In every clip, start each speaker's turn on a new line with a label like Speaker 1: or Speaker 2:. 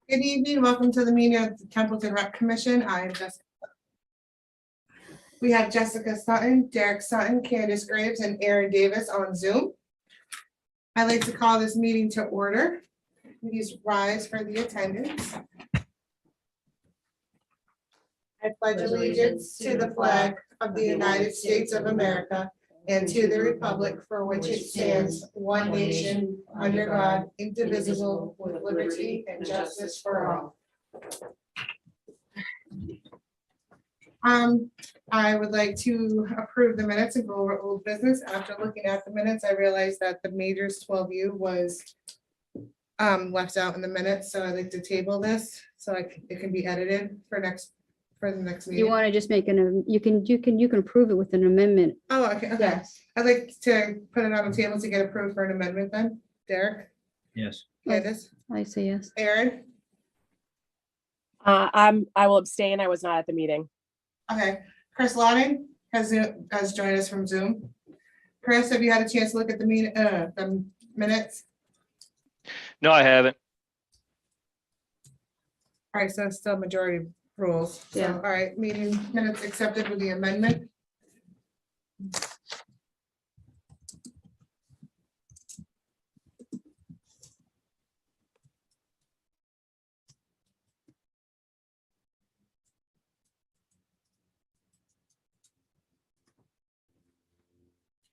Speaker 1: Good evening. Welcome to the meeting of the Templeton Rec Commission. I am Jessica. We have Jessica Sutton, Derek Sutton, Candace Graves, and Aaron Davis on Zoom. I'd like to call this meeting to order. Please rise for the attendance. I pledge allegiance to the flag of the United States of America and to the republic for which it stands, one nation, under God, indivisible, with liberty and justice for all. I would like to approve the minutes and go over old business. After looking at the minutes, I realized that the Majors 12U was left out in the minutes, so I'd like to table this so it can be edited for the next meeting.
Speaker 2: You want to just make you can approve it with an amendment.
Speaker 1: Oh, okay.
Speaker 2: Yes.
Speaker 1: I'd like to put it on the table to get approved for an amendment then. Derek?
Speaker 3: Yes.
Speaker 1: Candace?
Speaker 2: I say yes.
Speaker 1: Aaron?
Speaker 4: I will abstain. I was not at the meeting.
Speaker 1: Okay. Chris Lotting has joined us from Zoom. Chris, have you had a chance to look at the minutes?
Speaker 3: No, I haven't.
Speaker 1: All right, so it's still majority rules. So,
Speaker 2: Yeah.
Speaker 1: all right, meeting minutes accepted with the amendment.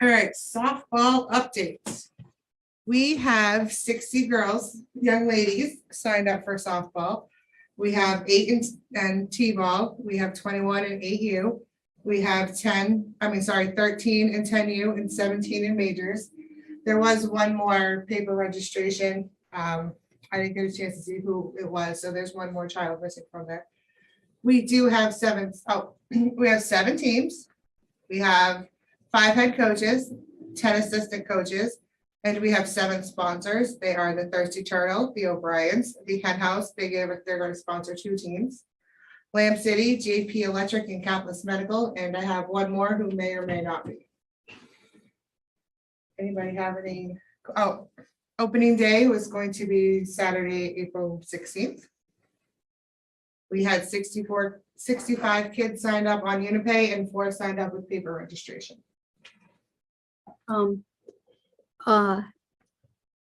Speaker 1: All right, softball updates. We have 60 girls, young ladies signed up for softball. We have 8 in T-ball. We have 21 in 8U. We have 13 in 10U and 17 in majors. There was one more paper registration. I didn't get a chance to see who it was, so there's one more child missing from there. We do have we have 7 teams. We have 5 head coaches, 10 assistant coaches, and we have 7 sponsors. They are the Thirsty Turtle, the O'Briens, the Hen House. They're going to sponsor 2 teams. Lamb City, JP Electric, and Countless Medical, and I have one more who may or may not be. Anybody have any? Oh, opening day was going to be Saturday, April 16th. We had 65 kids signed up on Unipay and 4 signed up with paper registration.
Speaker 2: Now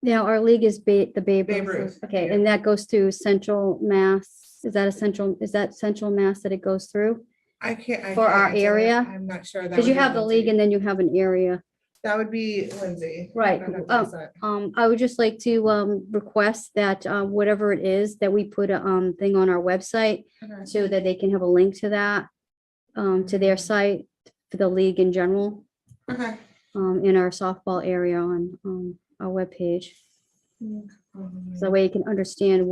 Speaker 2: our league is the Babe
Speaker 1: Babe
Speaker 2: Ruth.
Speaker 1: Ruth,
Speaker 2: Okay,
Speaker 1: yeah.
Speaker 2: and that goes to Central Mass. Is that Central Mass that it goes through?
Speaker 1: I can't.
Speaker 2: For our
Speaker 1: answer that.
Speaker 2: area?
Speaker 1: I'm not sure.
Speaker 2: Because you have the league and then you have an area.
Speaker 1: That would be Lindsay.
Speaker 2: Right.
Speaker 1: I'd have to ask that.
Speaker 2: I would just like to request that whatever it is, that we put a thing on our website
Speaker 1: Okay.
Speaker 2: so that they can have a link to that, to their site, for the league in general,
Speaker 1: Okay.
Speaker 2: in our softball area on our webpage. So that way you can understand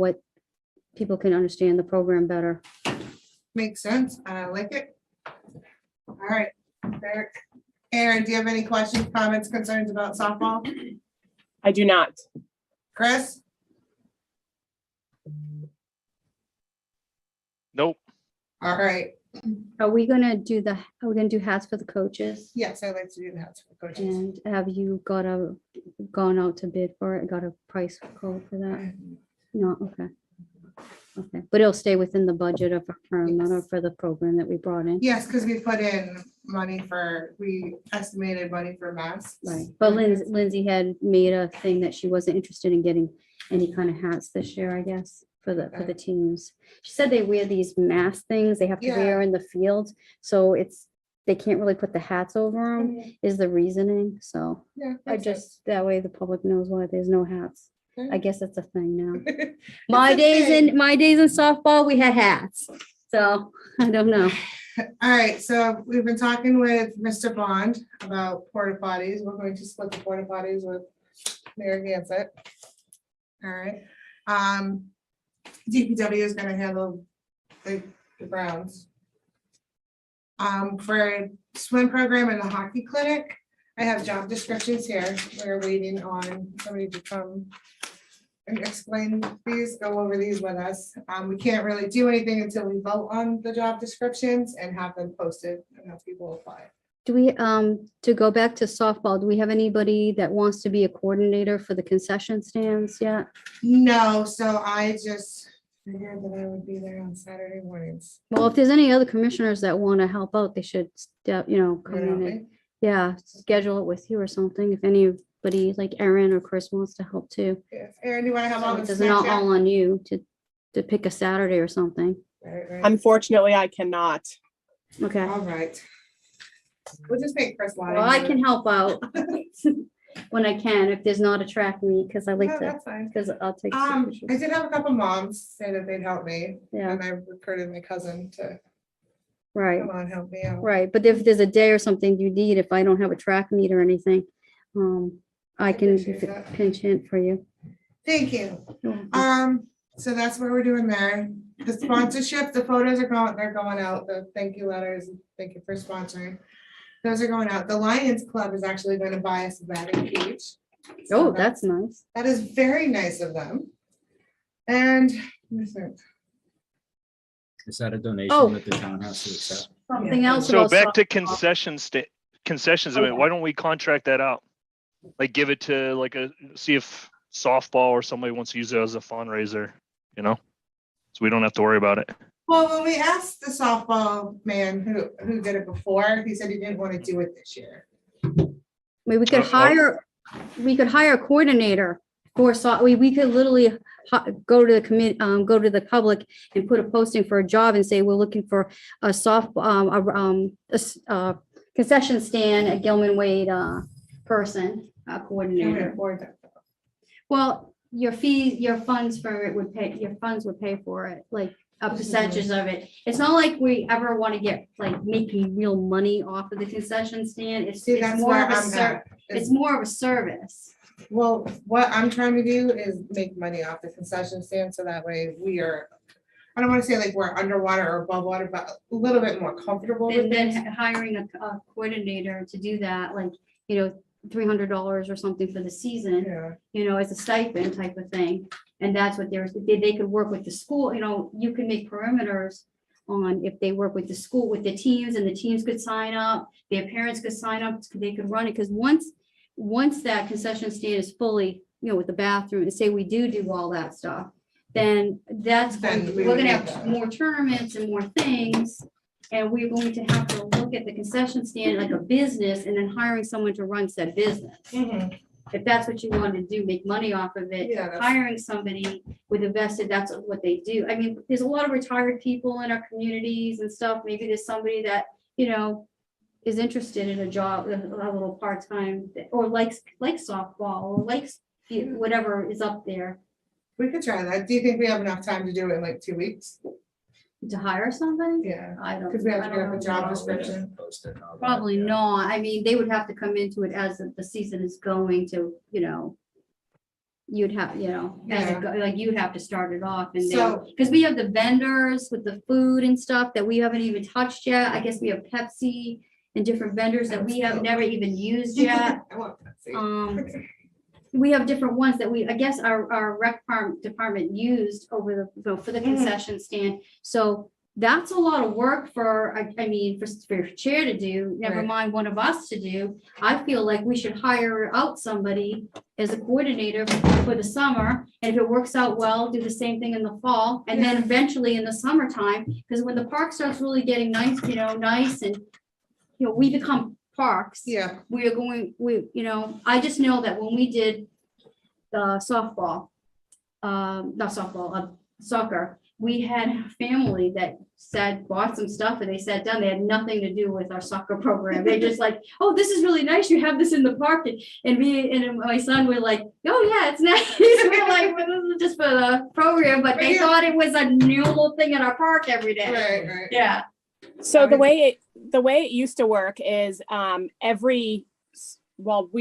Speaker 2: people can understand the program better.
Speaker 1: Makes sense. I like it. All right, Derek. Aaron, do you have any questions, comments, concerns about softball?
Speaker 4: I do not.
Speaker 1: Chris?
Speaker 3: Nope.
Speaker 1: All right.
Speaker 2: Are we gonna do hats for the coaches?
Speaker 1: Yes, I'd like to do that for the coaches.
Speaker 2: And have you gone out to bid for it, got a price code for that? No, okay. Okay, but it'll stay within the budget of for the program that we brought in.
Speaker 1: Yes, because we put in we estimated money for masks.
Speaker 2: Right, but Lindsay had made a thing that she wasn't interested in getting any kind of hats this year, I guess, for the teams. She said they wear these mask things they have to
Speaker 1: Yeah.
Speaker 2: wear in the field, so they can't really put the hats over them, is the reasoning, so
Speaker 1: Yeah.
Speaker 2: I
Speaker 1: makes
Speaker 2: just, that way the public knows why there's no hats.
Speaker 1: sense.
Speaker 2: I guess it's a thing now.
Speaker 1: It's
Speaker 2: My
Speaker 1: a
Speaker 2: days
Speaker 1: thing.
Speaker 2: in softball, we had hats, so I don't know.
Speaker 1: All right, so we've been talking with Mr. Bond about porta potties. We're going to split the porta potties with Mayor Gansett. All right. DPW is gonna handle the grounds. For swim program and the hockey clinic, I have job descriptions here. We're waiting on somebody to come and explain these, go over these with us. We can't really do anything until we vote on the job descriptions and have them posted and have people apply.
Speaker 2: Do we, to go back to softball, do we have anybody that wants to be a coordinator for the concession stands yet?
Speaker 1: No, so I just figured that I would be there on Saturday mornings.
Speaker 2: Well, if there's any other commissioners that want to help out, they should step, come
Speaker 1: Right,
Speaker 2: in and,
Speaker 1: Ellie?
Speaker 2: yeah, schedule it with you or something. If anybody like Erin or Chris wants to help too.
Speaker 1: Yes. Erin, do you want to have all
Speaker 2: So
Speaker 1: the
Speaker 2: It's not
Speaker 1: snacks?
Speaker 2: all on you to pick a Saturday or something.
Speaker 1: Right.
Speaker 4: Unfortunately, I cannot.
Speaker 2: Okay.
Speaker 1: All right. We'll just make Chris lie.
Speaker 2: Well, I can help out when I can, if there's not a track meet, because I like
Speaker 1: No,
Speaker 2: to,
Speaker 1: that's fine.
Speaker 2: because I'll take.
Speaker 1: I
Speaker 2: pictures.
Speaker 1: did have a couple moms say that they'd help me,
Speaker 2: Yeah,
Speaker 1: and I recruited my cousin to
Speaker 2: right,
Speaker 1: come on, help me out.
Speaker 2: right. But if there's a day or something you need, if I don't have a track meet or anything, I can
Speaker 1: appreciate that.
Speaker 2: pinch hit for you.
Speaker 1: Thank you.
Speaker 2: Mhm.
Speaker 1: So that's what we're doing there. The sponsorship, the photos are going, they're going out, the thank you letters, thank you for sponsoring. Those are going out. The Lions Club is actually going to buy us a batting cage. So
Speaker 2: Oh, that's nice.
Speaker 1: that is very nice of them. And let me think.
Speaker 5: Is that a
Speaker 2: Oh.
Speaker 5: donation that the town has to accept?
Speaker 2: Something else.
Speaker 3: So
Speaker 2: about
Speaker 3: back to
Speaker 2: softball.
Speaker 3: concessions, I mean,
Speaker 2: Okay.
Speaker 3: why don't we contract that out? Like give it to like see if softball or somebody wants to use it as a fundraiser, So we don't have to worry about it.
Speaker 1: Well, when we asked the softball man who did it before, he said he didn't want to do it this year.
Speaker 2: Maybe we could hire a coordinator for we could literally go to the commit, go to the public and put a posting for a job and say, we're looking for a concession stand at Gilman Wade, person,
Speaker 1: Can we
Speaker 2: coordinator.
Speaker 1: afford that?
Speaker 2: Well, your fees, your funds would pay for it, like a percentage of it. It's not like we ever want to get like making real money off of the concession stand. It's
Speaker 1: See, that's
Speaker 2: more
Speaker 1: where
Speaker 2: of a
Speaker 1: I'm at.
Speaker 2: it's more of a service.
Speaker 1: Well, what I'm trying to do is make money off the concession stand, so that way we are, I don't want to say like we're underwater or above water, but a little bit more comfortable with
Speaker 2: And then
Speaker 1: it.
Speaker 2: hiring a coordinator to do that, like, $300 or something for the season,
Speaker 1: Yeah,
Speaker 2: as a stipend type of thing. And that's what they could work with the school, you can make perimeters on if they work with the school, with the teams, and the teams could sign up, their parents could sign up, they could run it, because once that concession stand is fully, with the bathroom, and say we do all that stuff, then
Speaker 1: Then we
Speaker 2: we're
Speaker 1: would
Speaker 2: gonna
Speaker 1: get
Speaker 2: have
Speaker 1: that.
Speaker 2: more tournaments and more things. And we're going to have to look at the concession stand like a business and then hiring someone to run said business.
Speaker 1: Mhm.
Speaker 2: If that's what you want to do, make money off of it,
Speaker 1: Yeah, that's-
Speaker 2: hiring somebody with a vested, that's what they do. I mean, there's a lot of retired people in our communities and stuff. Maybe there's somebody that, is interested in a job, a little part-time, or likes softball, or likes whatever is up there.
Speaker 1: We could try that. Do you think we have enough time to do it in like 2 weeks?
Speaker 2: To hire somebody?
Speaker 1: Yeah,
Speaker 2: I don't.
Speaker 1: because we have to
Speaker 2: I
Speaker 1: get
Speaker 2: don't
Speaker 1: up a
Speaker 2: know.
Speaker 1: job description.
Speaker 5: Post it and all that,
Speaker 2: Probably
Speaker 5: yeah.
Speaker 2: not. I mean, they would have to come into it as the season is going to, you'd have, like you'd have to start it off and then,
Speaker 1: So-
Speaker 2: because we have the vendors with the food and stuff that we haven't even touched yet. I guess we have Pepsi and different vendors that we have never even used yet.
Speaker 1: I want that, see.
Speaker 2: We have different ones that I guess our rec department used over for the concession stand. So that's a lot of work for chair to do, never
Speaker 1: Right.
Speaker 2: mind one of us to do. I feel like we should hire out somebody as a coordinator for the summer. And if it works out well, do the same thing in the fall, and then eventually in the summertime, because when the park starts really getting nice, nice and, we become parks.
Speaker 1: Yeah,
Speaker 2: I just know that when we did the softball, soccer, we had a family that bought some stuff and they sat down, they had nothing to do with our soccer program. They just like, oh, this is really nice, you have this in the park, and me and my son were like, oh yeah, it's nice. We're like, well, this is just for the program, but they thought it was a normal thing in our park every day.
Speaker 1: right.
Speaker 2: Yeah.
Speaker 4: So the way it used to work is we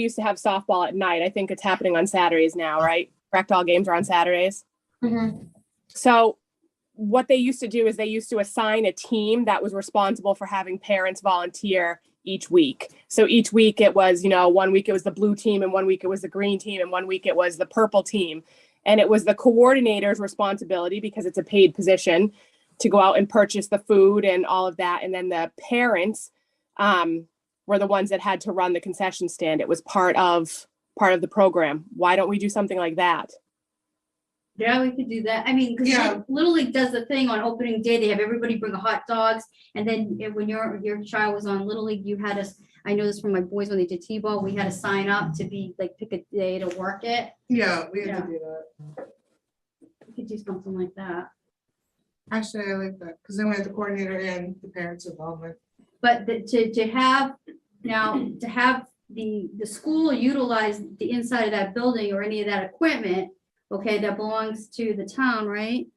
Speaker 4: used to have softball at night. I think it's happening on Saturdays now, right? Correct, all games are on Saturdays.
Speaker 1: Mhm.
Speaker 4: So what they used to do is they used to assign a team that was responsible for having parents volunteer each week. So each week it was, 1 week it was the blue team, and 1 week it was the green team, and 1 week it was the purple team. And it was the coordinator's responsibility, because it's a paid position, to go out and purchase the food and all of that. And then the parents were the ones that had to run the concession stand. It was part of the program. Why don't we do something like that?
Speaker 2: Yeah, we could do that. I mean, because
Speaker 1: Yeah.
Speaker 2: Little League does the thing on opening day. They have everybody bring a hot dogs. And then when your child was on Little League, you had us, I know this from my boys when they did T-ball, we had to sign up to be like, pick a day to work it.
Speaker 1: Yeah, we have
Speaker 2: Yeah.
Speaker 1: to do that.
Speaker 2: We could do something like that.
Speaker 1: Actually, I like that, because then we have the coordinator and the parents involvement.
Speaker 2: But to have, now, to have the school utilize the inside of that building or any of that equipment, okay, that belongs to the town, right?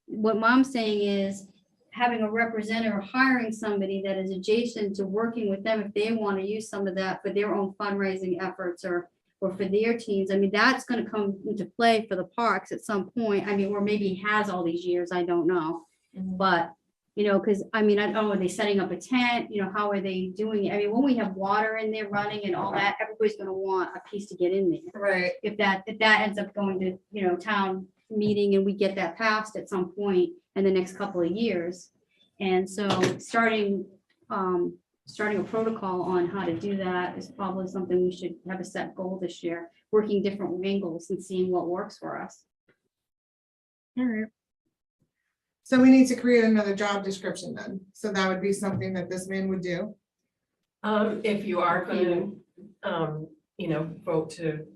Speaker 2: What mom's saying is having a representative or hiring somebody that is adjacent to working with them if they want to use some of that for their own fundraising efforts or for their teams. I mean, that's gonna come into play for the parks at some point. I mean, or maybe has all these years, I don't know. But, you know, because I mean, I don't know, are they setting up a tent? You know, how are they doing it? I mean, when we have water in there running and all that, everybody's gonna want a piece to get in there.
Speaker 1: Right,
Speaker 2: If that ends up going to, you know, town meeting and we get that passed at some point in the next couple of years. And so starting a protocol on how to do that is probably something we should have a set goal this year, working different angles and seeing what works for us.
Speaker 1: all right. So we need to create another job description then, so that would be something that this man would do.
Speaker 6: If you are gonna, you know, vote to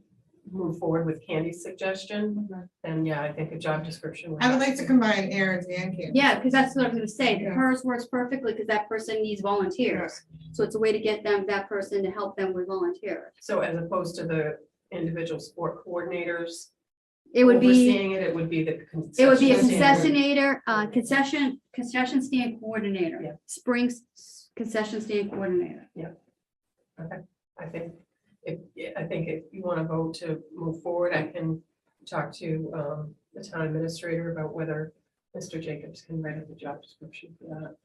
Speaker 6: move forward with Candy's suggestion, then yeah, I think a job description.
Speaker 1: I would like to combine Aaron's and Candace.
Speaker 2: Yeah, because that's what I was gonna say.
Speaker 1: Yeah.
Speaker 2: Hers works perfectly because that person needs volunteers. So it's a way to get that person to help them with volunteers.
Speaker 6: So as opposed to the individual sport coordinators
Speaker 2: It would be,
Speaker 6: overseeing it, it would be the.
Speaker 2: it would be a
Speaker 6: concession
Speaker 2: concessionator, concession stand coordinator,
Speaker 6: Yeah.
Speaker 2: Springs concession stand coordinator.
Speaker 6: I think if you want to vote to move forward, I can talk to the town administrator about whether Mr. Jacobs can write up the job description for that.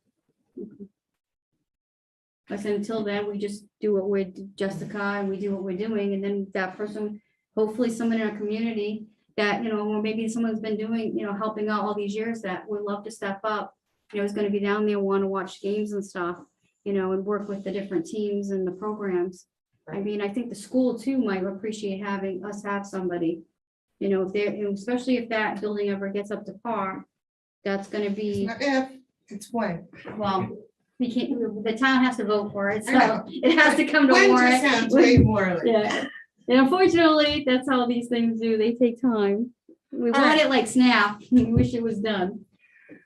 Speaker 2: I said, until then, we just do what we're, Jessica, and we do what we're doing, and then that person, hopefully someone in our community that, you know, or maybe someone's been doing, you know, helping out all these years that would love to step up, you know, is gonna be down there, want to watch games and stuff, you know, and work with the different teams and the programs. I mean, I think the school too might appreciate having us have somebody, you know, if they're, especially if that building ever gets up to par, that's gonna
Speaker 1: It's
Speaker 2: be,
Speaker 1: not if, it's when.
Speaker 2: well, we can't, the town has to vote for it,
Speaker 1: I know.
Speaker 2: so it has to come to
Speaker 1: When
Speaker 2: warrant.
Speaker 1: just sounds way more like.
Speaker 2: Yeah, and unfortunately, that's how these things do, they take time. We
Speaker 1: All
Speaker 2: want
Speaker 1: right.
Speaker 2: it like snap, we wish it was done.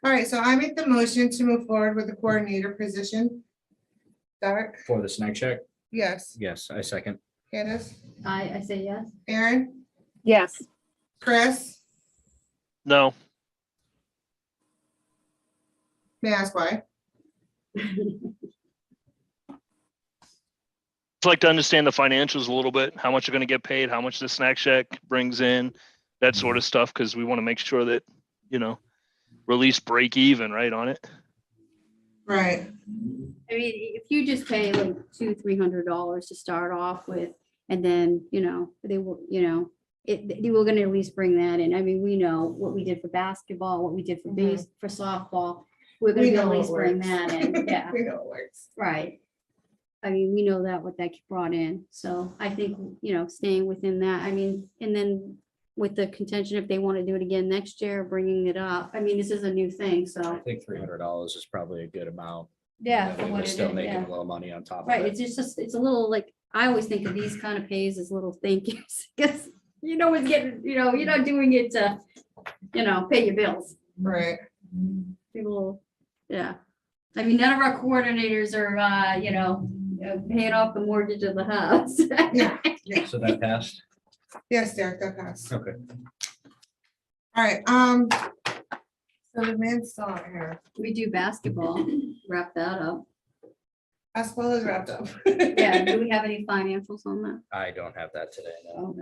Speaker 1: All right, so I make the motion to move forward with the coordinator position. Derek,
Speaker 5: For the snack shack?
Speaker 1: yes.
Speaker 5: Yes, I second.
Speaker 1: Candace,
Speaker 2: I say yes.
Speaker 1: Aaron,
Speaker 4: Yes.
Speaker 1: Chris,
Speaker 3: No,
Speaker 1: may I ask why?
Speaker 3: I'd like to understand the financials a little bit, how much are gonna get paid, how much the snack shack brings in, that sort of stuff, because we want to make sure that, you know, release break even, right, on it.
Speaker 1: Right,
Speaker 2: I mean, if you just pay like $200-300 to start off with, and then, you know, they will, you know, they were gonna at least bring that in. I mean, we know what we did for basketball, what we did for for softball. We're gonna
Speaker 1: We
Speaker 2: be at
Speaker 1: know it
Speaker 2: least bring
Speaker 1: works.
Speaker 2: that in, yeah,
Speaker 1: we know it works.
Speaker 2: right. I mean, we know that what that brought in, so I think, you know, staying within that, I mean, and then with the contention, if they want to do it again next year, bringing it up, I mean, this is a new thing,
Speaker 5: I
Speaker 2: so,
Speaker 5: think $300 is probably a good amount.
Speaker 2: yeah.
Speaker 5: And
Speaker 2: for
Speaker 5: we
Speaker 2: what
Speaker 5: We're
Speaker 2: it
Speaker 5: still
Speaker 2: is,
Speaker 5: making
Speaker 2: yeah.
Speaker 5: a little money on top of
Speaker 2: Right,
Speaker 5: it.
Speaker 2: it's just, it's a little like, I always think of these kind of pays as little thank yous, because you know, it's getting, you know, you're not doing it to, you know, pay your bills.
Speaker 1: Right,
Speaker 2: People, yeah. I mean, none of our coordinators are, you know, paying off the mortgage of the house.
Speaker 1: yeah,
Speaker 5: So that passed?
Speaker 1: yes, Derek, that passed.
Speaker 5: Okay.
Speaker 1: All right, so the man's still out here.
Speaker 2: We do basketball, wrap that up.
Speaker 1: Basketball is wrapped up.
Speaker 2: Yeah, do we have any financials on that?
Speaker 5: I don't have that today, no.
Speaker 2: Okay.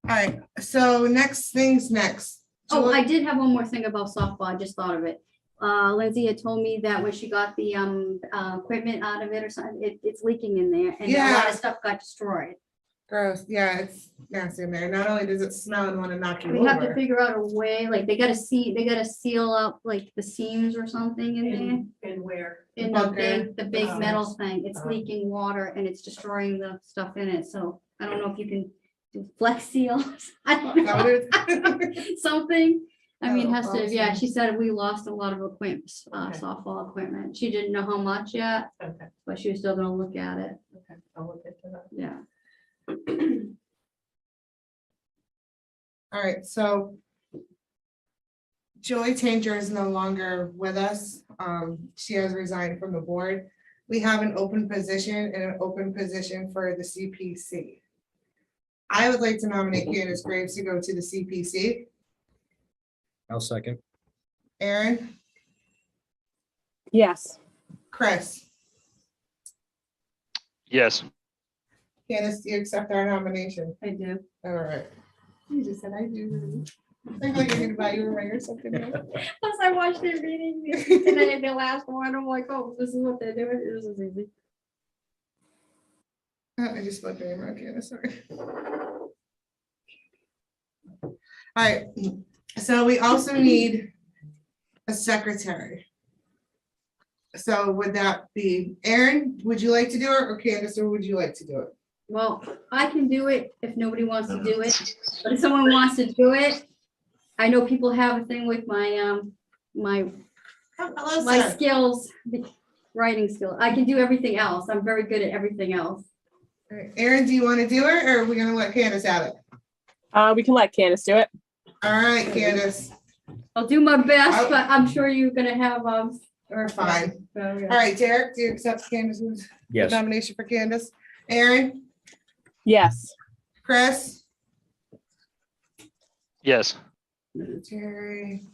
Speaker 1: All right, so next things next.
Speaker 2: Oh, I did have one more thing about softball. I just thought of it. Lindsay had told me that when she got the equipment out of it or something, it's leaking in there and a lot
Speaker 1: Yeah.
Speaker 2: of stuff got destroyed.
Speaker 1: Gross, yeah, it's nasty in there. Not only does it smell and want to knock you
Speaker 2: We have to
Speaker 1: over.
Speaker 2: figure out a way, like they gotta seal up like the seams or something in there.
Speaker 6: And where?
Speaker 2: In
Speaker 1: bunker.
Speaker 2: the big metal
Speaker 6: Oh.
Speaker 2: thing. It's
Speaker 6: Oh.
Speaker 2: leaking water and it's destroying the stuff in it. So I don't know if you can Flex Seal. I don't
Speaker 1: Is that what
Speaker 2: know.
Speaker 1: it is?
Speaker 2: Something. I mean,
Speaker 1: Oh,
Speaker 2: has to, yeah,
Speaker 1: awesome.
Speaker 2: she said we lost a lot of equipment,
Speaker 6: Okay.
Speaker 2: softball equipment. She didn't know how much yet,
Speaker 6: Okay,
Speaker 2: but she was still gonna look at it.
Speaker 6: okay, I'll look into that.
Speaker 2: Yeah.
Speaker 1: All right, so Joy Tanger is no longer with us. She has resigned from the board. We have an open position and an open position for the CPC. I would like to nominate Candace Graves to go to the CPC.
Speaker 5: I'll second.
Speaker 1: Aaron,
Speaker 4: Yes.
Speaker 1: Chris,
Speaker 3: Yes.
Speaker 1: Candace, do you accept our nomination?
Speaker 2: I do.
Speaker 1: All right. You just said I do. I feel like you're gonna buy you a ring or something.
Speaker 2: Plus, I watched their meeting today, the last one. I'm like, oh, this is what they're doing. This is easy.
Speaker 1: I just spelled your name wrong, Candace, sorry. All right, so we also need a secretary. So would that be Aaron, would you like to do it, or Candace, or would you like to do it?
Speaker 2: Well, I can do it if nobody wants to do it, but if someone wants to do it, I know people have a thing with my, my
Speaker 1: Hello,
Speaker 2: my
Speaker 1: sir.
Speaker 2: skills, writing skill. I can do everything else. I'm very good at everything else.
Speaker 1: All right, Aaron, do you want to do it, or are we gonna let Candace have it?
Speaker 4: We can let Candace do it.
Speaker 1: All right, Candace,
Speaker 2: I'll do my best, but I'm sure you're gonna have,
Speaker 1: we're fine.
Speaker 2: oh, yeah.
Speaker 1: All right, Derek, do you accept Candace's
Speaker 5: Yes.
Speaker 1: nomination for Candace? Aaron,
Speaker 4: Yes.
Speaker 1: Chris,
Speaker 3: Yes.
Speaker 1: Terry,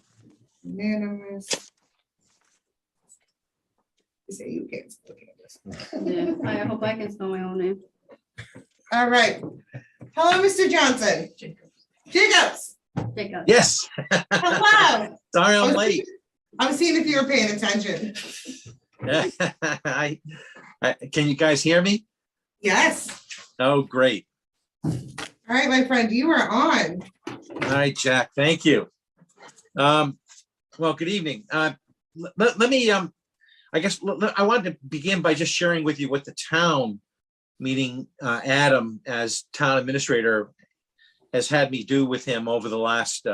Speaker 1: unanimous. You say you can't spell Candace.
Speaker 2: Yeah, I hope I can spell my own name.
Speaker 1: All right. Hello, Mr. Johnson. Jacobs,
Speaker 2: Jacob.
Speaker 7: Yes,
Speaker 1: hello.
Speaker 7: sorry I'm late.
Speaker 1: I was seeing if you were paying attention.
Speaker 7: Can you guys hear me?
Speaker 1: Yes.
Speaker 7: Oh, great.
Speaker 1: All right, my friend, you are on.
Speaker 7: All right, Jack, thank you. Well, good evening. Let me, I guess, I wanted to begin by just sharing with you what the town, meaning Adam as town administrator, has had me do with him over the last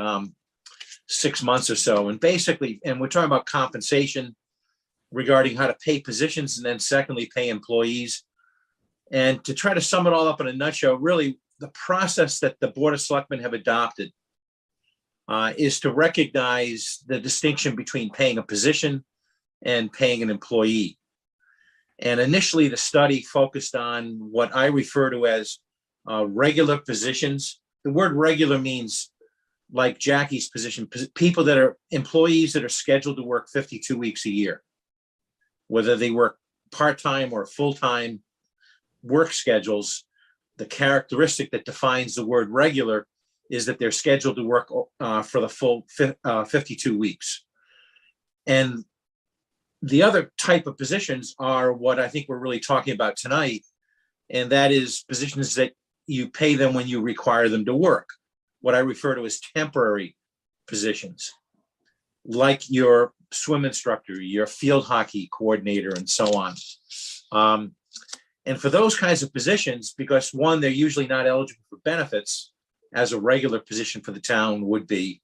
Speaker 7: 6 months or so. And basically, and we're talking about compensation regarding how to pay positions, and then secondly, pay employees. And to try to sum it all up in a nutshell, really, the process that the Board of Selectmen have adopted is to recognize the distinction between paying a position and paying an employee. And initially, the study focused on what I refer to as regular positions. The word regular means, like Jackie's position, people that are employees that are scheduled to work 52 weeks a year, whether they work part-time or full-time work schedules. The characteristic that defines the word regular is that they're scheduled to work for the full 52 weeks. And the other type of positions are what I think we're really talking about tonight, and that is positions that you pay them when you require them to work, what I refer to as temporary positions, like your swim instructor, your field hockey coordinator, and so on. And for those kinds of positions, because one, they're usually not eligible for benefits, as a regular position for the town would be,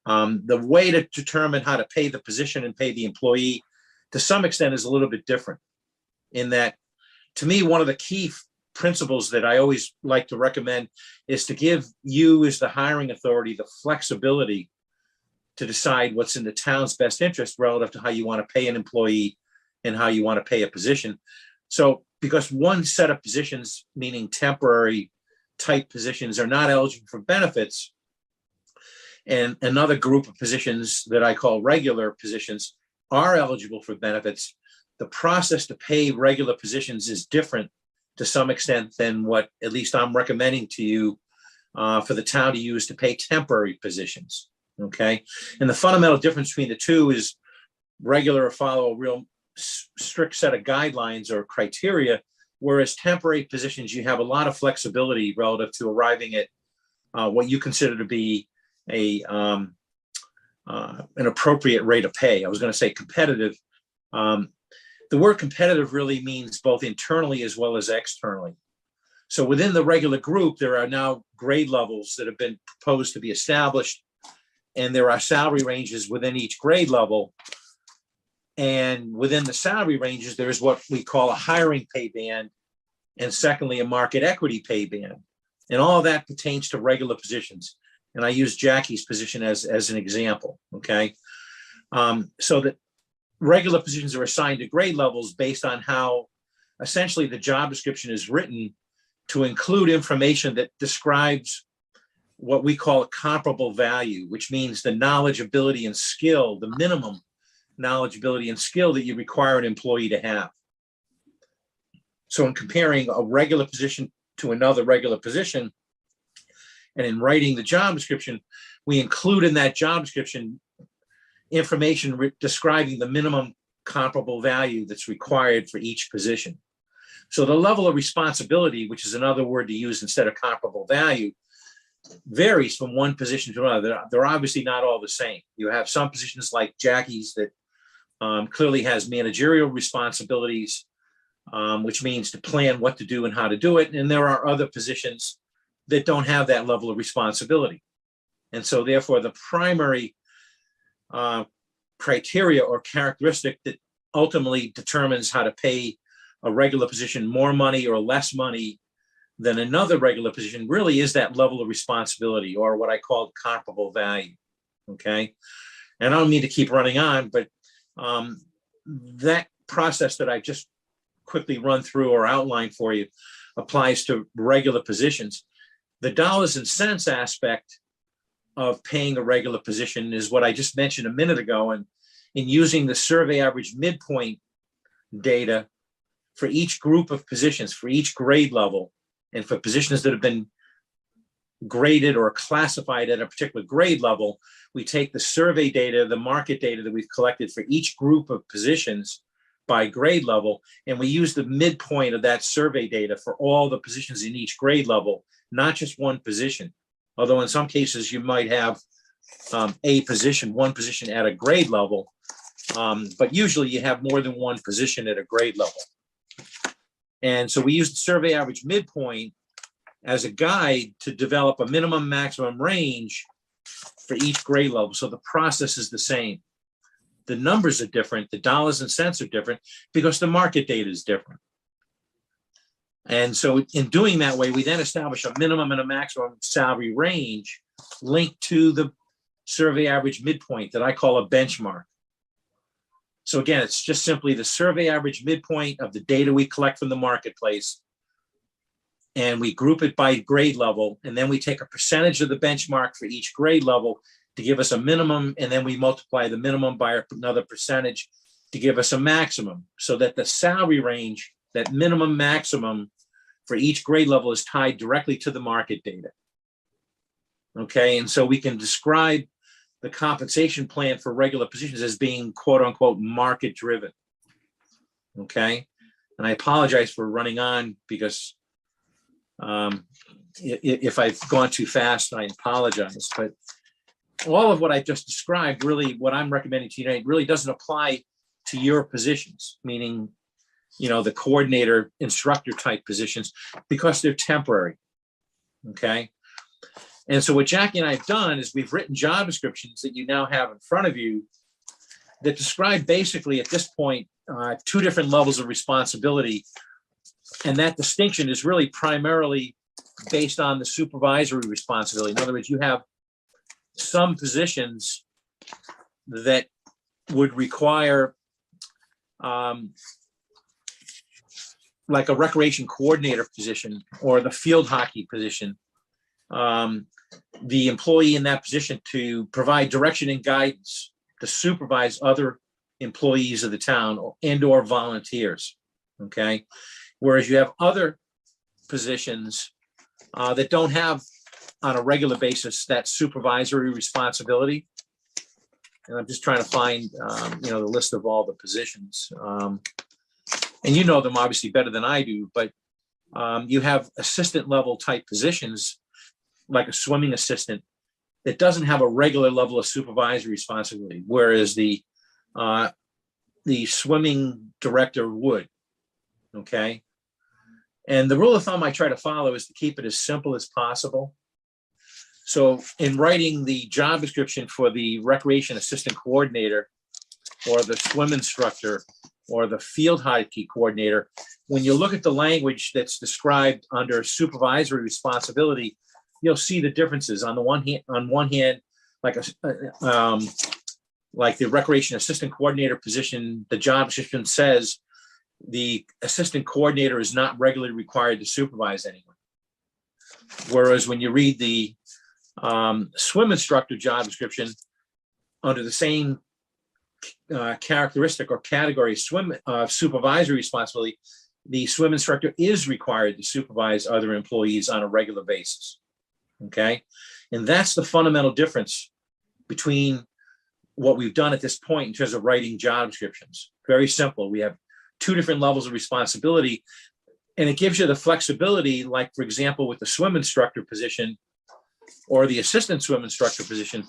Speaker 7: the way to determine how to pay the position and pay the employee to some extent is a little bit different. In that, to me, one of the key principles that I always like to recommend is to give you as the hiring authority the flexibility to decide what's in the town's best interest relative to how you want to pay an employee and how you want to pay a position. So because one set of positions, meaning temporary type positions, are not eligible for benefits, and another group of positions that I call regular positions are eligible for benefits, the process to pay regular positions is different to some extent than what at least I'm recommending to you for the town to use to pay temporary positions. Okay. And the fundamental difference between the two is regular follow a real strict set of guidelines or criteria, whereas temporary positions, you have a lot of flexibility relative to arriving at what you consider to be an appropriate rate of pay. I was going to say competitive. The word competitive really means both internally as well as externally. So within the regular group, there are now grade levels that have been proposed to be established. And there are salary ranges within each grade level. And within the salary ranges, there's what we call a hiring pay band. And secondly, a market equity pay band. And all of that pertains to regular positions. And I use Jackie's position as an example, okay? So that regular positions are assigned to grade levels based on how essentially the job description is written to include information that describes what we call a comparable value, which means the knowledge, ability, and skill, the minimum knowledge, ability, and skill that you require an employee to have. So in comparing a regular position to another regular position, and in writing the job description, we include in that job description information describing the minimum comparable value that's required for each position. So the level of responsibility, which is another word to use instead of comparable value, varies from one position to another. They're obviously not all the same. You have some positions like Jackie's that clearly has managerial responsibilities, which means to plan what to do and how to do it. And there are other positions that don't have that level of responsibility. And so therefore the primary criteria or characteristic that ultimately determines how to pay a regular position more money or less money than another regular position really is that level of responsibility, or what I call comparable value, okay? And I don't mean to keep running on, but that process that I just quickly run through or outline for you applies to regular positions. The dollars and cents aspect of paying a regular position is what I just mentioned a minute ago, and in using the survey average midpoint data for each group of positions, for each grade level, and for positions that have been graded or classified at a particular grade level, we take the survey data, the market data that we've collected for each group of positions by grade level, and we use the midpoint of that survey data for all the positions in each grade level, not just one position. Although in some cases you might have one position at a grade level, but usually you have more than one position at a grade level. And so we use the survey average midpoint as a guide to develop a minimum maximum range for each grade level. So the process is the same. The numbers are different, the dollars and cents are different because the market data is different. And so in doing that way, we then establish a minimum and a maximum salary range linked to the survey average midpoint that I call a benchmark. So again, it's just simply the survey average midpoint of the data we collect from the marketplace. And we group it by grade level. And then we take a percentage of the benchmark for each grade level to give us a minimum. And then we multiply the minimum by another percentage to give us a maximum, so that the salary range, that minimum maximum for each grade level, is tied directly to the market data. Okay, and so we can describe the compensation plan for regular positions as being quote unquote market driven. Okay, and I apologize for running on because if I've gone too fast, I apologize. But all of what I just described, really what I'm recommending to you tonight, really doesn't apply to your positions, meaning, you know, the coordinator, instructor type positions, because they're temporary. Okay. And so what Jackie and I have done is we've written job descriptions that you now have in front of you that describe basically at this point two different levels of responsibility. And that distinction is really primarily based on the supervisory responsibility. In other words, you have some positions that would require like a recreation coordinator position or the field hockey position, the employee in that position to provide direction and guidance to supervise other employees of the town and/or volunteers. Okay. Whereas you have other positions that don't have on a regular basis that supervisory responsibility. And I'm just trying to find, you know, the list of all the positions. And you know them obviously better than I do, but you have assistant level type positions like a swimming assistant that doesn't have a regular level of supervisory responsibility, whereas the swimming director would. Okay. And the rule of thumb I try to follow is to keep it as simple as possible. So in writing the job description for the recreation assistant coordinator or the swim instructor or the field hockey coordinator, when you look at the language that's described under supervisory responsibility, you'll see the differences. On one hand, like the recreation assistant coordinator position, the job description says the assistant coordinator is not regularly required to supervise anyone. Whereas when you read the swim instructor job description, under the same characteristic or category swim supervisory responsibility, the swim instructor is required to supervise other employees on a regular basis. Okay, and that's the fundamental difference between what we've done at this point in terms of writing job descriptions. Very simple. We have two different levels of responsibility, and it gives you the flexibility, like for example, with the swim instructor position or the assistant swim instructor position,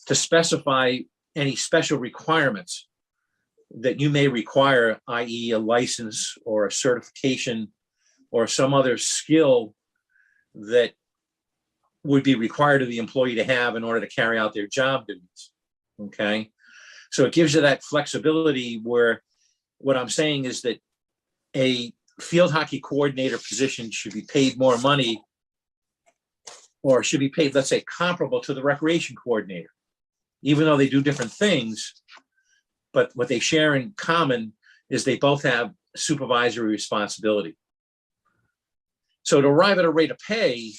Speaker 7: to specify any special requirements that you may require, i.e. a license or a certification or some other skill that would be required of the employee to have in order to carry out their job duties. Okay, so it gives you that flexibility where what I'm saying is that a field hockey coordinator position should be paid more money, or should be paid, let's say, comparable to the recreation coordinator, even though they do different things. But what they share in common is they both have supervisory responsibility. So to arrive at a rate of pay,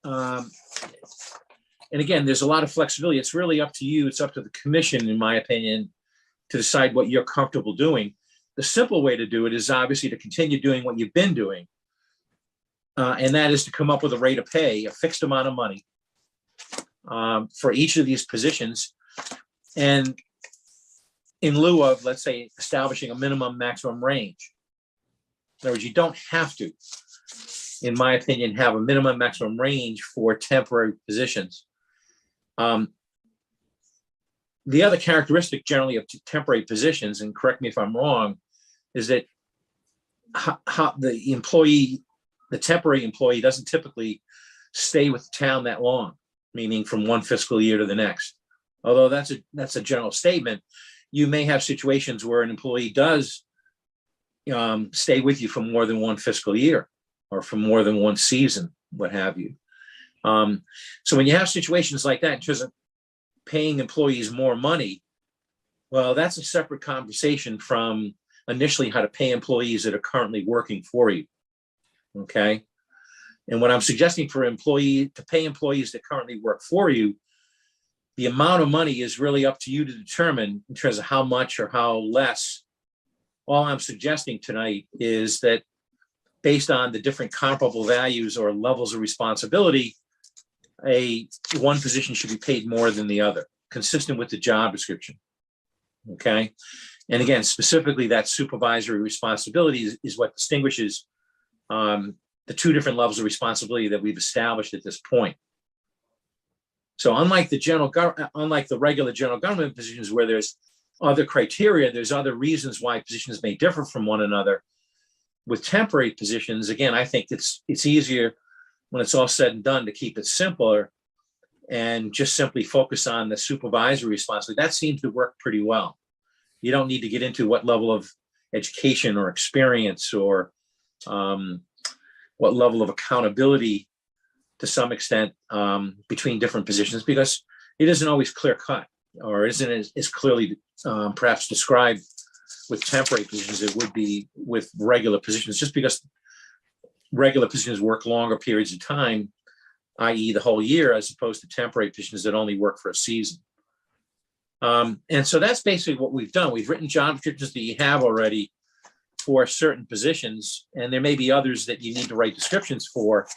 Speaker 7: and again, there's a lot of flexibility. It's really up to you. It's up to the commission, in my opinion, to decide what you're comfortable doing. The simple way to do it is obviously to continue doing what you've been doing. And that is to come up with a rate of pay, a fixed amount of money for each of these positions. And in lieu of, let's say, establishing a minimum maximum range. In other words, you don't have to, in my opinion, have a minimum maximum range for temporary positions. The other characteristic generally of temporary positions, and correct me if I'm wrong, is that how the temporary employee doesn't typically stay with the town that long, meaning from one fiscal year to the next. Although that's a general statement, you may have situations where an employee does stay with you for more than one fiscal year or for more than one season, what have you. So when you have situations like that in terms of paying employees more money, well, that's a separate conversation from initially how to pay employees that are currently working for you. Okay. And what I'm suggesting for to pay employees that currently work for you, the amount of money is really up to you to determine in terms of how much or how less. All I'm suggesting tonight is that based on the different comparable values or levels of responsibility, one position should be paid more than the other, consistent with the job description. Okay. And again, specifically that supervisory responsibility is what distinguishes the two different levels of responsibility that we've established at this point. So unlike the regular general government positions where there's other criteria, there's other reasons why positions may differ from one another. With temporary positions, again, I think it's easier when it's all said and done to keep it simpler and just simply focus on the supervisory responsibility. That seems to work pretty well. You don't need to get into what level of education or experience or what level of accountability to some extent between different positions, because it isn't always clear cut or isn't as clearly perhaps described with temporary positions as it would be with regular positions, just because regular positions work longer periods of time, i.e. the whole year, as opposed to temporary positions that only work for a season. And so that's basically what we've done. We've written job descriptions that you have already for certain positions, and there may be others that you need to write descriptions for.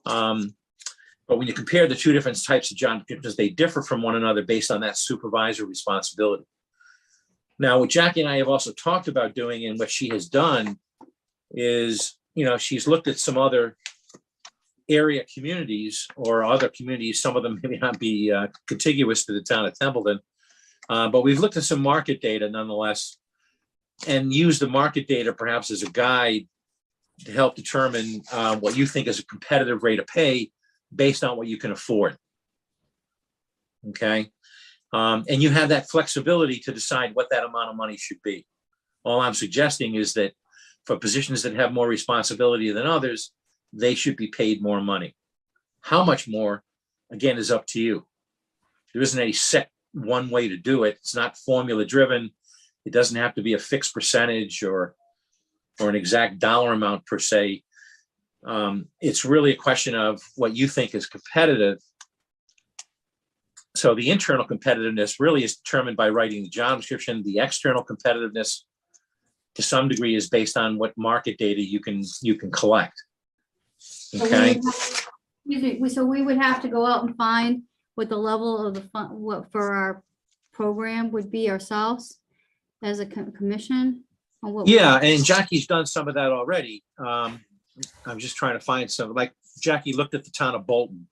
Speaker 7: But when you compare the two different types of job descriptions, they differ from one another based on that supervisory responsibility. Now, what Jackie and I have also talked about doing, and what she has done, is, she's looked at some other area communities or other communities. Some of them may not be contiguous to the town of Templeton, but we've looked at some market data nonetheless, and used the market data perhaps as a guide to help determine what you think is a competitive rate of pay based on what you can afford. Okay. And you have that flexibility to decide what that amount of money should be. All I'm suggesting is that for positions that have more responsibility than others, they should be paid more money. How much more, again, is up to you. There isn't any set one way to do it. It's not formula driven. It doesn't have to be a fixed percentage or an exact dollar amount per se. It's really a question of what you think is competitive. So the internal competitiveness really is determined by writing the job description. The external competitiveness, to some degree, is based on what market data you can collect.
Speaker 2: So
Speaker 7: Okay.
Speaker 2: So we would have to go out and find what the level of the fund, what for our program would be ourselves as a commission? On what
Speaker 7: Yeah, and Jackie's done some of that already. I'm just trying to find some, like Jackie looked at the town of Bolton,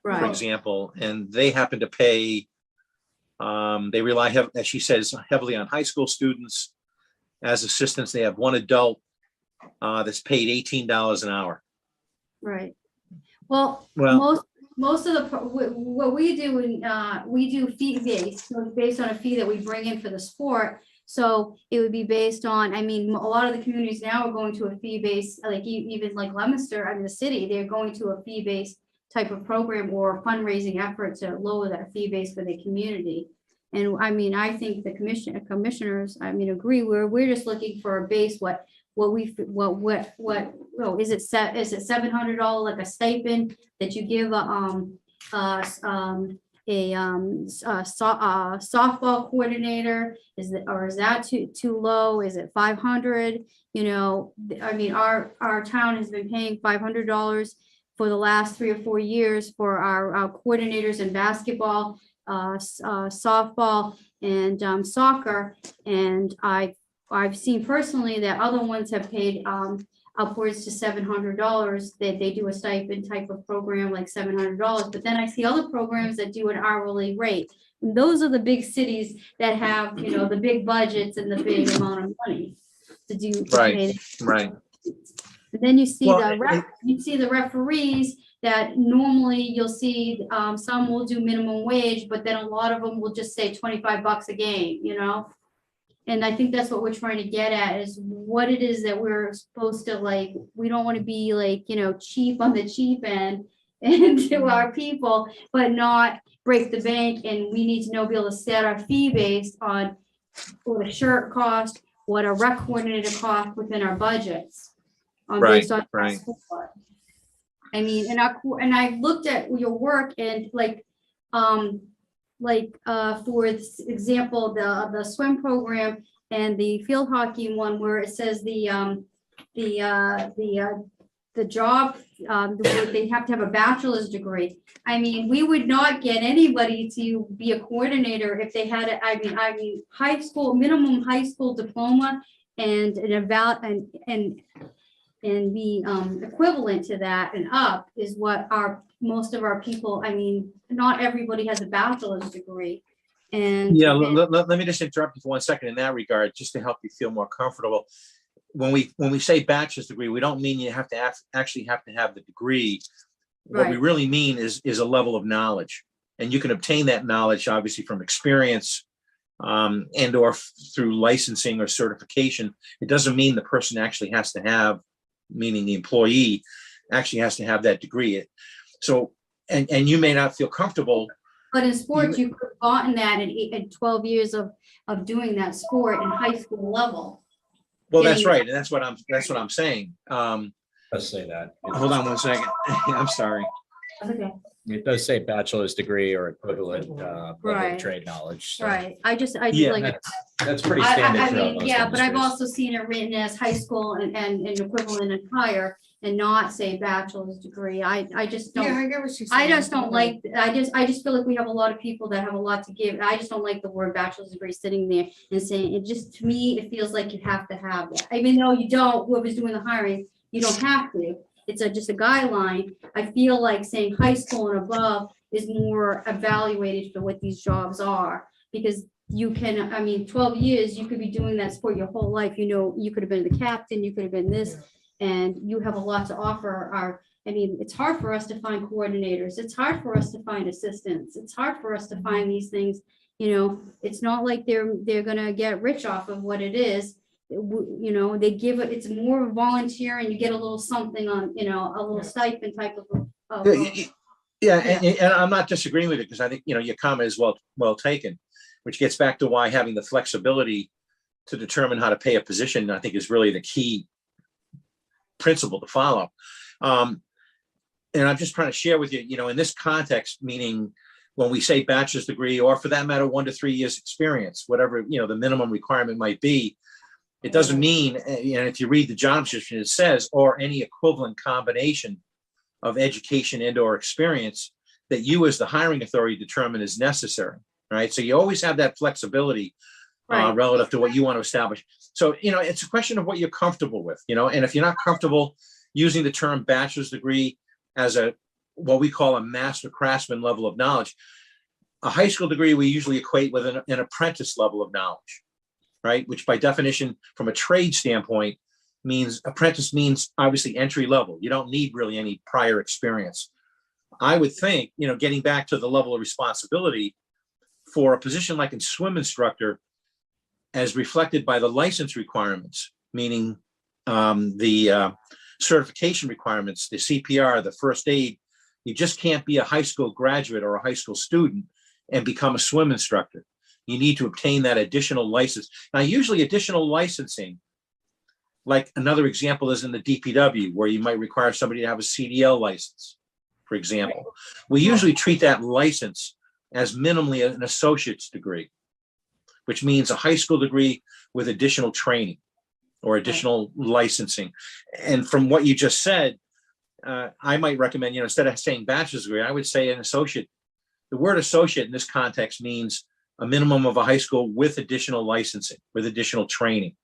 Speaker 7: for
Speaker 2: Right,
Speaker 7: example, and they happen to pay, they rely, as she says, heavily on high school students. As assistants, they have one adult that's paid $18 an hour.
Speaker 2: right. Well,
Speaker 7: Well,
Speaker 2: most of the, what we do, we do fee based, so it's based on a fee that we bring in for the sport. So it would be based on, I mean, a lot of the communities now are going to a fee based, like even like Leominster, I mean, the city, they're going to a fee based type of program or fundraising effort to lower that fee base for the community. And I mean, I think the commissioners, I mean, agree, we're just looking for a base, is it $700 like a stipend that you give a softball coordinator? Is that too low? Is it 500? You know, I mean, our town has been paying $500 for the last 3 or 4 years for our coordinators in basketball, softball, and soccer. And I've seen personally that other ones have paid upwards to $700, that they do a stipend type of program like $700. But then I see other programs that do an hourly rate. And those are the big cities that have, you know, the big budgets and the big amount of money to do.
Speaker 7: Right, right.
Speaker 2: And then you see
Speaker 7: Well,
Speaker 2: you see the referees that normally you'll see, some will do minimum wage, but then a lot of them will just say $25 a game, you know? And I think that's what we're trying to get at, is what it is that we're supposed to, like, we don't want to be like, you know, cheap on the cheap end and to our people, but not break the bank. And we need to be able to set our fee based on what a shirt cost, what a rec coordinator cost within our budgets.
Speaker 7: Right,
Speaker 2: Based on
Speaker 7: right.
Speaker 2: sport. I mean, and I looked at your work and for example, the swim program and the field hockey one, where it says the job, they have to have a bachelor's degree. I mean, we would not get anybody to be a coordinator if they had, I mean, high school, minimum high school diploma and and the equivalent to that and up is what most of our people, I mean, not everybody has a bachelor's degree. And
Speaker 7: Yeah, let me just interrupt you for 1 second in that regard, just to help you feel more comfortable. When we say bachelor's degree, we don't mean you have to actually have to have the degree. What we
Speaker 2: Right.
Speaker 7: really mean is a level of knowledge, and you can obtain that knowledge obviously from experience, and or through licensing or certification. It doesn't mean the person actually has to have, meaning the employee actually has to have that degree. So, and you may not feel comfortable.
Speaker 2: But in sports, you could have gotten that in 12 years of doing that sport in high school level.
Speaker 7: Well, that's
Speaker 2: Getting-
Speaker 7: right, and that's what I'm saying.
Speaker 5: Let's say that.
Speaker 7: Hold on 1 second. I'm sorry.
Speaker 2: Okay,
Speaker 5: It does say bachelor's degree or equivalent level
Speaker 2: Right.
Speaker 5: of trade knowledge. so
Speaker 2: right. I just
Speaker 7: Yeah,
Speaker 2: like.
Speaker 5: That's pretty standard.
Speaker 2: I
Speaker 5: throughout
Speaker 2: mean,
Speaker 5: most
Speaker 2: yeah, but I've
Speaker 5: industries.
Speaker 2: also seen it written as high school and equivalent and higher and not say bachelor's degree. I just
Speaker 1: Yeah,
Speaker 2: don't,
Speaker 1: I get what she's
Speaker 2: I
Speaker 1: saying.
Speaker 2: just don't like, I just feel like we have a lot of people that have a lot to give. I just don't like the word bachelor's degree sitting there and saying, it just, to me, it feels like you have to have that. Even though you don't, whoever's doing the hiring, you don't have to. It's just a guideline. I feel like saying high school and above is more evaluated for what these jobs are. Because you can, I mean, 12 years, you could be doing that sport your whole life. You know, you could have been the captain, you could have been this. and you have a lot to offer our, I mean, it's hard for us to find coordinators. It's hard for us to find assistants. It's hard for us to find these things. You know, it's not like they're gonna get rich off of what it is. You know, they give it, it's more volunteer and you get a little something on, you know, a little stipend type of.
Speaker 7: Yeah, and I'm not disagreeing with it, because I think, you know, your comment is well taken, which gets back to why having the flexibility to determine how to pay a position, I think, is really the key principle to follow. And I'm just trying to share with you, you know, in this context, meaning when we say bachelor's degree, or for that matter, 1 to 3 years experience, whatever, you know, the minimum requirement might be, it doesn't mean, you know, if you read the job description, it says, or any equivalent combination of education and or experience that you as the hiring authority determine is necessary, right? So you always have that flexibility
Speaker 2: Right.
Speaker 7: relative to what you want to establish. So, you know, it's a question of what you're comfortable with, you know, and if you're not comfortable using the term bachelor's degree as what we call a master craftsman level of knowledge, a high school degree we usually equate with an apprentice level of knowledge, right? Which by definition, from a trade standpoint, means apprentice means obviously entry level. You don't need really any prior experience. I would think, you know, getting back to the level of responsibility for a position like a swim instructor, as reflected by the license requirements, meaning the certification requirements, the CPR, the first aid, you just can't be a high school graduate or a high school student and become a swim instructor. You need to obtain that additional license. Now, usually additional licensing, like another example is in the DPW, where you might require somebody to have a CDL license, for example. We usually treat that license as minimally an associate's degree, which means a high school degree with additional training or additional licensing. And from what you just said, I might recommend, you know, instead of saying bachelor's degree, I would say an associate. The word associate in this context means a minimum of a high school with additional licensing, with additional training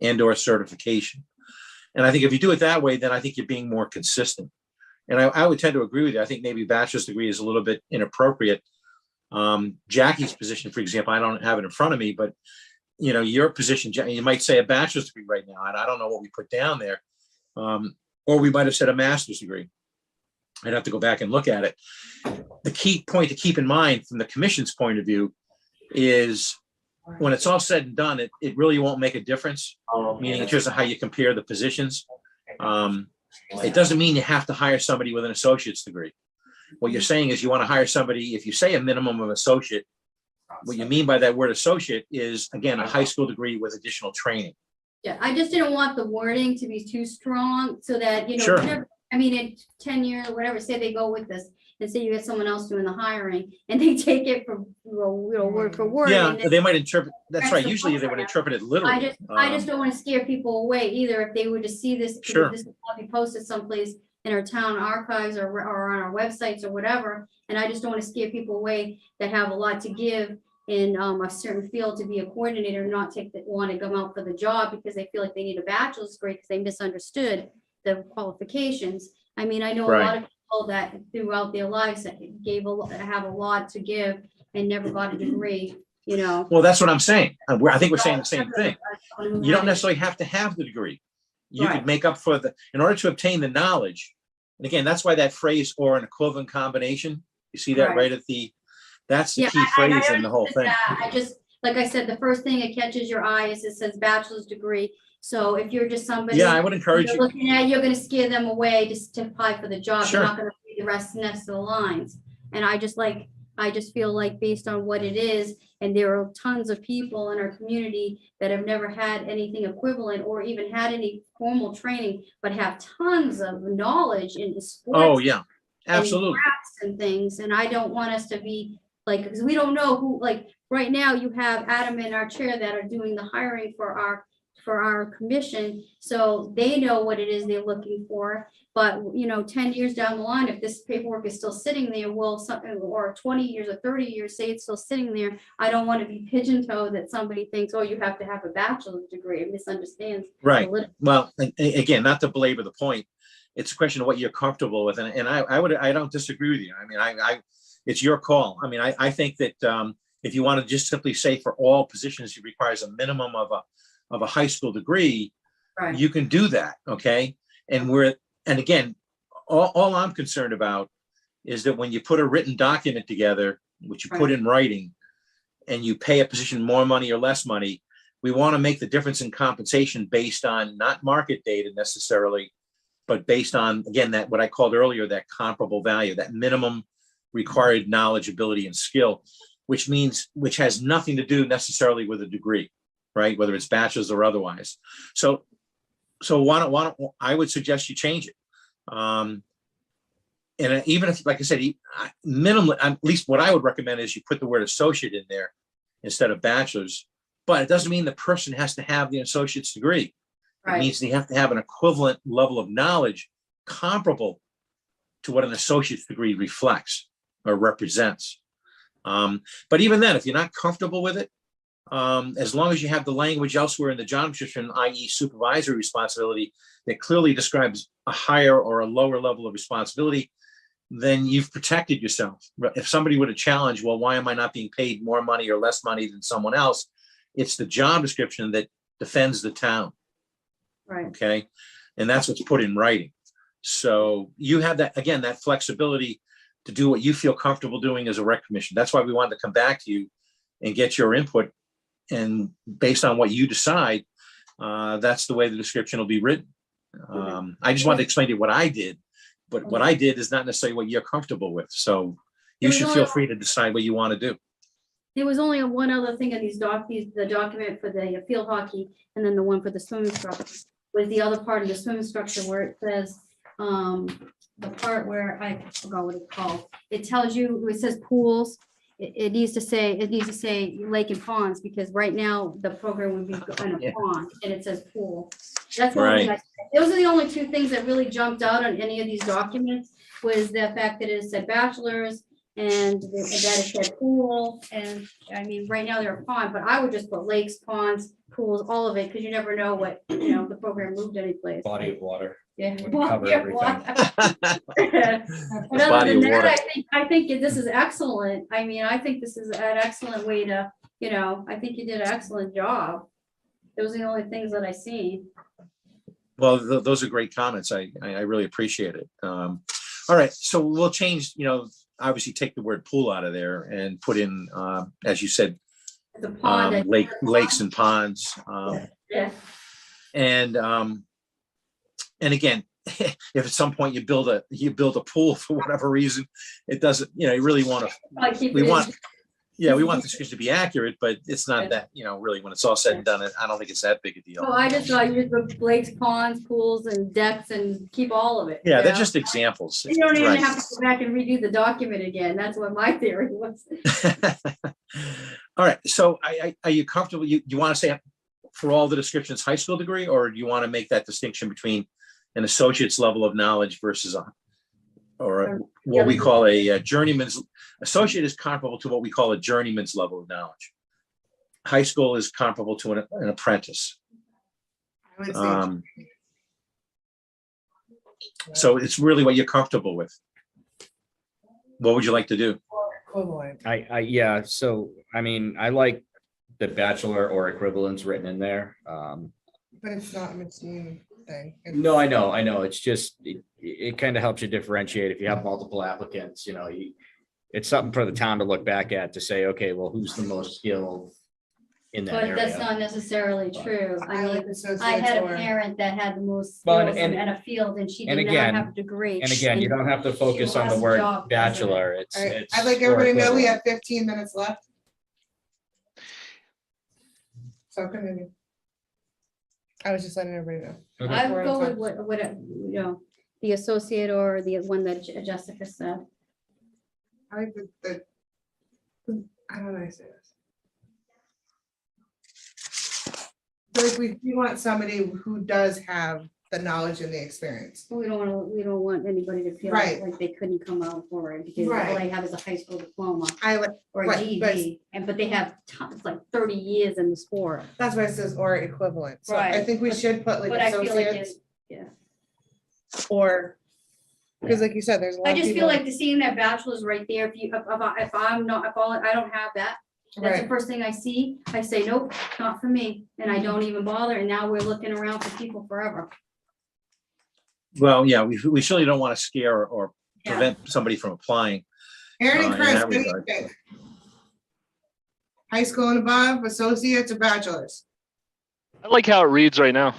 Speaker 7: and or certification. And I think if you do it that way, then I think you're being more consistent. And I would tend to agree with you. I think maybe bachelor's degree is a little bit inappropriate. Jackie's position, for example, I don't have it in front of me, but you know, your position, you might say a bachelor's degree right now, and I don't know what we put down there. Or we might have said a master's degree. I'd have to go back and look at it. The key point to keep in mind from the commission's point of view is when it's all said and done, it really won't make a difference, meaning in terms of how you compare the positions. It doesn't mean you have to hire somebody with an associate's degree. What you're saying is you want to hire somebody, if you say a minimum of associate, what you mean by that word associate is, again, a high school degree with additional training.
Speaker 2: Yeah, I just didn't want the wording to be too strong so that, you know,
Speaker 7: Sure.
Speaker 2: whatever, I mean, in 10 years or whatever, say they go with this and say you get someone else doing the hiring and they take it from, you know, word for word.
Speaker 7: Yeah,
Speaker 2: and then-
Speaker 7: they might interpret, that's
Speaker 2: That's
Speaker 7: right.
Speaker 2: the
Speaker 7: Usually they would
Speaker 2: problem.
Speaker 7: interpret it literally.
Speaker 2: I just don't want to scare people away either if they were to see this. Because
Speaker 7: Sure.
Speaker 2: this will be posted someplace in our town archives or on our websites or whatever. And I just don't want to scare people away that have a lot to give in a certain field to be a coordinator, not want to come out for the job because they feel like they need a bachelor's degree because they misunderstood the qualifications. I mean, I know a lot of people that throughout their lives that have a lot to give and never got a degree, you know.
Speaker 7: Well, that's what I'm saying. I think we're saying the same thing. You don't necessarily have to have the degree. You
Speaker 2: Right.
Speaker 7: could make up for in order to obtain the knowledge. And again, that's why that phrase or an equivalent combination, you see that right at that's the key phrase in the whole thing.
Speaker 2: I just, like I said, the first thing that catches your eye is it says bachelor's degree. So if you're just somebody.
Speaker 7: Yeah, I would encourage
Speaker 2: you're
Speaker 7: you.
Speaker 2: looking at, you're gonna scare them away just to apply for the job.
Speaker 7: Sure.
Speaker 2: You're not gonna read the rest next of the lines. And I just feel like based on what it is, and there are tons of people in our community that have never had anything equivalent or even had any formal training, but have tons of knowledge in sports.
Speaker 7: Oh, yeah,
Speaker 2: and
Speaker 7: absolutely.
Speaker 2: crafts and things, and I don't want us to be like, because we don't know who, like, right now you have Adam in our chair that are doing the hiring for our commission, so they know what it is they're looking for. But, you know, 10 years down the line, if this paperwork is still sitting there, or 20 years or 30 years, say it's still sitting there, I don't want to be pigeon-toed that somebody thinks, oh, you have to have a bachelor's degree and misunderstands.
Speaker 7: Right.
Speaker 2: the lit-
Speaker 7: Well, again, not to belabor the point, it's a question of what you're comfortable with. And I don't disagree with you. I mean, it's your call. I mean, I think that if you want to just simply say for all positions, it requires a minimum of a high school degree,
Speaker 2: Right.
Speaker 7: you can do that, okay? And again, all I'm concerned about is that when you put a written document together, which you put in writing, and you pay a position more money or less money, we want to make the difference in compensation based on not market data necessarily, but based on, again, that what I called earlier, that comparable value, that minimum required knowledge, ability, and skill, which has nothing to do necessarily with a degree, right? Whether it's bachelor's or otherwise. So why don't I would suggest you change it. And even if, like I said, minimally, at least what I would recommend is you put the word associate in there instead of bachelor's. But it doesn't mean the person has to have the associate's degree. It
Speaker 2: Right.
Speaker 7: means they have to have an equivalent level of knowledge comparable to what an associate's degree reflects or represents. But even then, if you're not comfortable with it, as long as you have the language elsewhere in the job description, i.e. supervisory responsibility, that clearly describes a higher or a lower level of responsibility, then you've protected yourself. If somebody would have challenged, well, why am I not being paid more money or less money than someone else? It's the job description that defends the town.
Speaker 2: Right.
Speaker 7: Okay. And that's what's put in writing. So you have that, again, that flexibility to do what you feel comfortable doing as a rec commission. That's why we wanted to come back to you and get your input. And based on what you decide, that's the way the description will be written. I just wanted to explain to you what I did, but what I did is not necessarily what you're comfortable with. So you should feel free to decide what you want to do.
Speaker 2: There was only one other thing in the document for the field hockey, and then the one for the swim instructor was the other part of the swim instructor where it says, the part where I forgot what it's called. It tells you, it says pools. It needs to say lake and ponds, because right now the program would be in a pond and it says pool. That's the only thing those are the only two things that really jumped out on any of these documents, was the fact that it said bachelor's and that it said pool. And I mean, right now they're a pond, but I would just put lakes, ponds, pools, all of it, because you never know what, if the program moved anyplace.
Speaker 5: Body of water.
Speaker 2: Yeah.
Speaker 5: would cover everything.
Speaker 2: But other than that, I think this is excellent. I mean, I think this is an excellent way to, I think you did an excellent job. Those are the only things that I see.
Speaker 7: Well, those are great comments. I really appreciate it. All right, so we'll change, obviously take the word pool out of there and put in, as you said,
Speaker 2: The pond.
Speaker 7: lakes and ponds.
Speaker 2: Yeah.
Speaker 7: And again, if at some point you build a pool for whatever reason, it doesn't, you really want to, we want the description to be accurate, but it's not that, really, when it's all said and done, I don't think it's that big a deal.
Speaker 2: So I just thought you the lakes, ponds, pools, and decks, and keep all of it.
Speaker 7: Yeah, they're just examples.
Speaker 2: You don't even
Speaker 7: Right.
Speaker 2: have to go back and redo the document again. That's what my theory was.
Speaker 7: All right, so are you comfortable? You want to say for all the descriptions, high school degree, or do you want to make that distinction between an associate's level of knowledge versus what we call a journeyman's? Associate is comparable to what we call a journeyman's level of knowledge. High school is comparable to an apprentice.
Speaker 1: I would say
Speaker 7: So it's really what you're comfortable with. What would you like to do?
Speaker 1: equivalent.
Speaker 5: Yeah, so, I mean, I like the bachelor or equivalents written in there.
Speaker 1: But it's not a machine thing.
Speaker 5: No, I know. It's just, it kind of helps you differentiate. If you have multiple applicants, it's something for the town to look back at to say, okay, well, who's the most skilled in that
Speaker 2: But that's
Speaker 5: area?
Speaker 2: not necessarily true. I
Speaker 1: like
Speaker 2: mean,
Speaker 1: associates
Speaker 2: I had a
Speaker 1: or-
Speaker 2: parent that had the most
Speaker 5: But-
Speaker 2: skills in a field, and she
Speaker 5: and
Speaker 2: did not
Speaker 5: again-
Speaker 2: have a degree.
Speaker 5: And again, you don't have to focus on the
Speaker 2: lost
Speaker 5: word
Speaker 2: job,
Speaker 5: bachelor.
Speaker 1: All right,
Speaker 5: It's.
Speaker 1: I'd like
Speaker 5: or
Speaker 1: everybody to know we
Speaker 5: equivalent.
Speaker 1: have 15 minutes left. So continue. I was just letting everybody know.
Speaker 5: Okay.
Speaker 2: I would
Speaker 1: We're
Speaker 2: go
Speaker 1: on
Speaker 2: with what, the associate or the one that Jessica said.
Speaker 1: I like the I don't know how to say this. So if we want somebody who does have the knowledge and the experience.
Speaker 2: We don't want anybody to feel
Speaker 1: Right.
Speaker 2: like they couldn't come out for it, because all
Speaker 1: Right.
Speaker 2: they have is a high school diploma
Speaker 1: I like,
Speaker 2: or a
Speaker 1: Right, but-
Speaker 2: GED, but they have tons, like 30 years in the sport.
Speaker 1: that's why it says or equivalent. So I
Speaker 2: Right.
Speaker 1: think we should put like
Speaker 2: But I feel like
Speaker 1: associates
Speaker 2: it's,
Speaker 1: or, because like you said, there's a lot
Speaker 2: I
Speaker 1: of
Speaker 2: just
Speaker 1: people.
Speaker 2: feel like seeing that bachelor's right there, if I'm not, I don't have that, That's the
Speaker 1: Right.
Speaker 2: first thing I see. I say, nope, not for me, and I don't even bother, and now we're looking around for people forever.
Speaker 7: Well, yeah, we surely don't want to scare or
Speaker 2: Yeah.
Speaker 7: prevent somebody from applying.
Speaker 1: Aaron and
Speaker 7: in
Speaker 1: Chris,
Speaker 7: that
Speaker 1: what do you
Speaker 7: regard.
Speaker 1: think? High school and above, associates or bachelors?
Speaker 3: I like how it reads right now,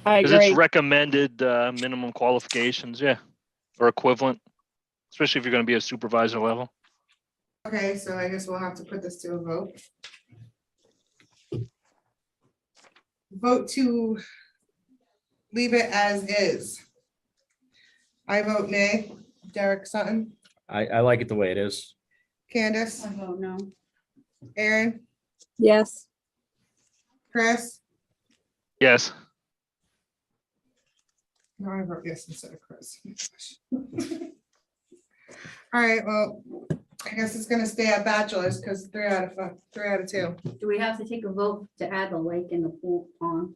Speaker 4: I
Speaker 3: because it's
Speaker 4: agree.
Speaker 3: recommended minimum qualifications, yeah, or equivalent, especially if you're gonna be a supervisor level.
Speaker 1: Okay, so I guess we'll have to put this to a vote. Vote to leave it as is. I vote nay. Derek Sutton,
Speaker 5: I like it the way it is.
Speaker 1: Candace,
Speaker 2: I vote no.
Speaker 1: Aaron,
Speaker 4: Yes.
Speaker 1: Chris.
Speaker 3: Yes,
Speaker 1: No, I wrote yes instead of Chris. All right, well, I guess it's gonna stay at bachelors because 3 out of 2.
Speaker 2: Do we have to take a vote to add the lake in the pool pond?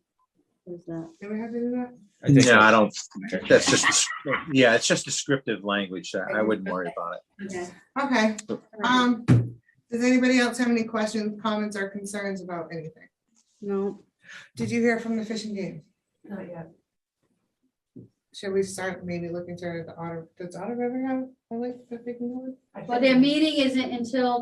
Speaker 2: Is that?
Speaker 1: Do we have to do that?
Speaker 5: I think
Speaker 7: Yeah, I
Speaker 5: that's-
Speaker 7: don't, that's just, yeah, it's just descriptive language. I wouldn't worry about it.
Speaker 2: Okay.
Speaker 1: Okay, does anybody else have any questions, comments, or concerns about anything?
Speaker 2: No,
Speaker 1: Did you hear from the fishing game?
Speaker 6: Not yet.
Speaker 1: Should we start maybe looking to the Otter, does Otter River have a lake that they can go with?
Speaker 6: I
Speaker 2: well,
Speaker 6: think-
Speaker 2: their meeting isn't until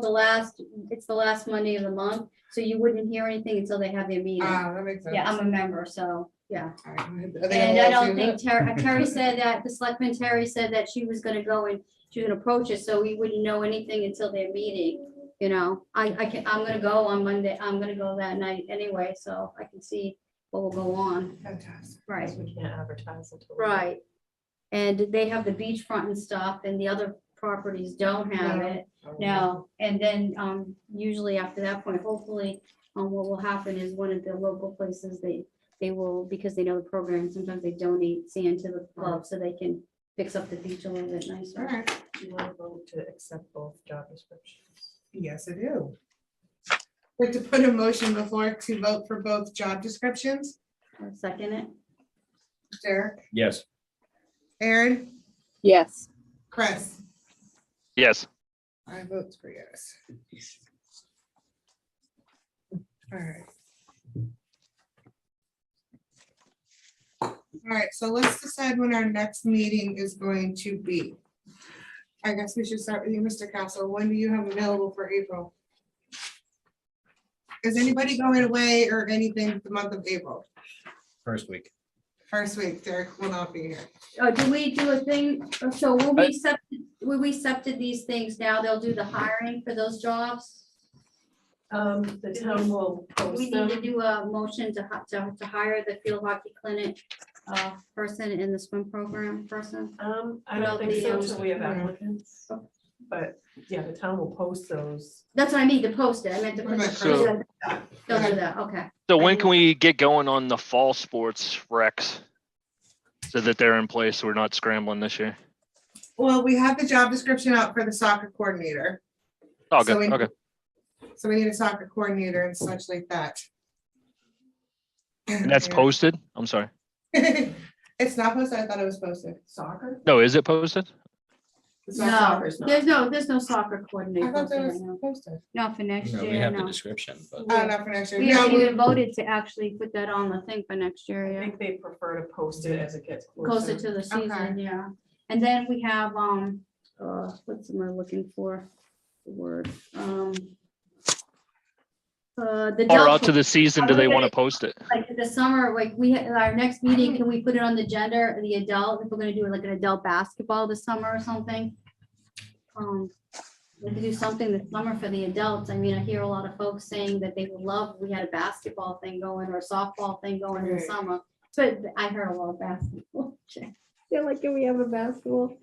Speaker 2: it's the last Monday of the month, so you wouldn't hear anything until they have their meeting.
Speaker 1: Ah, that makes sense.
Speaker 2: Yeah, I'm a member, so, yeah.
Speaker 1: All right, are they
Speaker 2: And
Speaker 1: gonna
Speaker 2: I
Speaker 1: let us
Speaker 2: don't
Speaker 1: do
Speaker 2: think
Speaker 1: that?
Speaker 2: Terry said that, the selectman Terry said that she was gonna go and she was gonna approach it, so we wouldn't know anything until their meeting. You know, I'm gonna go on Monday, I'm gonna go that night anyway, so I can see what will go on.
Speaker 1: Fantastic.
Speaker 2: Right,
Speaker 6: Because we can't advertise until.
Speaker 2: right. And they have the beachfront and stuff, and the other properties don't have it. No, and then, usually after that point, hopefully, what will happen is one of the local places, they will, because they know the program, sometimes they donate sand to the club so they can fix up the beach a little bit
Speaker 1: All
Speaker 2: nicer.
Speaker 1: right,
Speaker 6: Do you want to vote to accept both job descriptions?
Speaker 1: yes, I do. Like to put a motion before to vote for both job descriptions.
Speaker 2: I'll second it.
Speaker 1: Derek,
Speaker 5: Yes.
Speaker 1: Aaron,
Speaker 4: Yes.
Speaker 1: Chris.
Speaker 3: yes.
Speaker 1: I vote for yes. All right. All right, so let's decide when our next meeting is going to be. I guess we should start with you, Mr. Castle. When do you have available for April? Is anybody going away or anything the month of April?
Speaker 5: First week.
Speaker 1: First week, Derek will not be here.
Speaker 2: Do we do a thing, so when we accepted these things now, they'll do the hiring for those jobs?
Speaker 6: The town will
Speaker 2: We
Speaker 6: post
Speaker 2: need to
Speaker 6: them.
Speaker 2: do a motion to hire the field hockey clinic person and the swim program person.
Speaker 6: I
Speaker 2: Well,
Speaker 6: don't think so
Speaker 2: the,
Speaker 6: until we have
Speaker 1: yeah.
Speaker 6: applicants. But yeah, the town will post those.
Speaker 2: That's what I mean, to post it, I meant to put the.
Speaker 3: So-
Speaker 2: They'll do that, okay.
Speaker 3: So when can we get going on the fall sports recs? So that they're in place, so we're not scrambling this year?
Speaker 1: Well, we have the job description out for the soccer coordinator.
Speaker 3: Oh,
Speaker 1: So
Speaker 3: good,
Speaker 1: we-
Speaker 3: okay.
Speaker 1: So we need a soccer coordinator and such like that.
Speaker 3: And that's posted? I'm sorry.
Speaker 1: It's not posted. I thought it was posted.
Speaker 6: Soccer?
Speaker 3: No, is it posted?
Speaker 6: It's not
Speaker 2: No,
Speaker 6: soccer's not.
Speaker 2: there's no soccer
Speaker 1: I
Speaker 2: coordinator.
Speaker 1: thought that
Speaker 2: posted
Speaker 1: was
Speaker 2: right now.
Speaker 1: posted.
Speaker 2: Not for next
Speaker 5: No, we
Speaker 2: year,
Speaker 5: have the
Speaker 2: no.
Speaker 5: description, but
Speaker 1: Oh, not for next year.
Speaker 2: We
Speaker 1: No,
Speaker 2: haven't
Speaker 1: we-
Speaker 2: even voted to actually put that on the thing for next year,
Speaker 6: I
Speaker 2: yeah.
Speaker 6: think they prefer to post it as it gets
Speaker 2: Closer
Speaker 6: closer.
Speaker 2: to the season,
Speaker 1: Okay.
Speaker 2: yeah. And then we have, what's am I looking for? The word, the
Speaker 3: Or out to
Speaker 2: Delta,
Speaker 3: the season, do they want to post it?
Speaker 2: like the summer, like our next meeting, can we put it on the gender, the adult, if we're gonna do like an adult basketball this summer or something? We could do something this summer for the adults. I mean, I hear a lot of folks saying that they would love, we had a basketball thing going or a softball thing going in the
Speaker 1: Right.
Speaker 2: summer. But I heard a lot of basketball. They're like, can we have a basketball?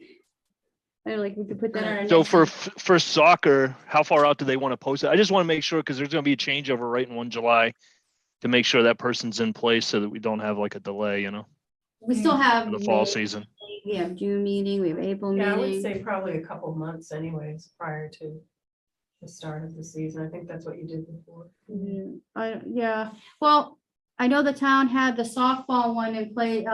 Speaker 2: They're like, we could put that on. our
Speaker 3: So
Speaker 2: next
Speaker 3: for soccer, how far out do they want to post it? I just want to make sure, because there's going to be a changeover right in 1 July to make sure that person's in place so that we don't have like a delay, you know,
Speaker 2: We still have.
Speaker 3: for the fall
Speaker 2: May,
Speaker 3: season.
Speaker 2: We have June meeting, we have April
Speaker 6: Yeah, I would
Speaker 2: meeting.
Speaker 6: say probably a couple months anyways, prior to the start of the season. I think that's what you did before.
Speaker 2: Yeah, well, I know the town had the softball one in play,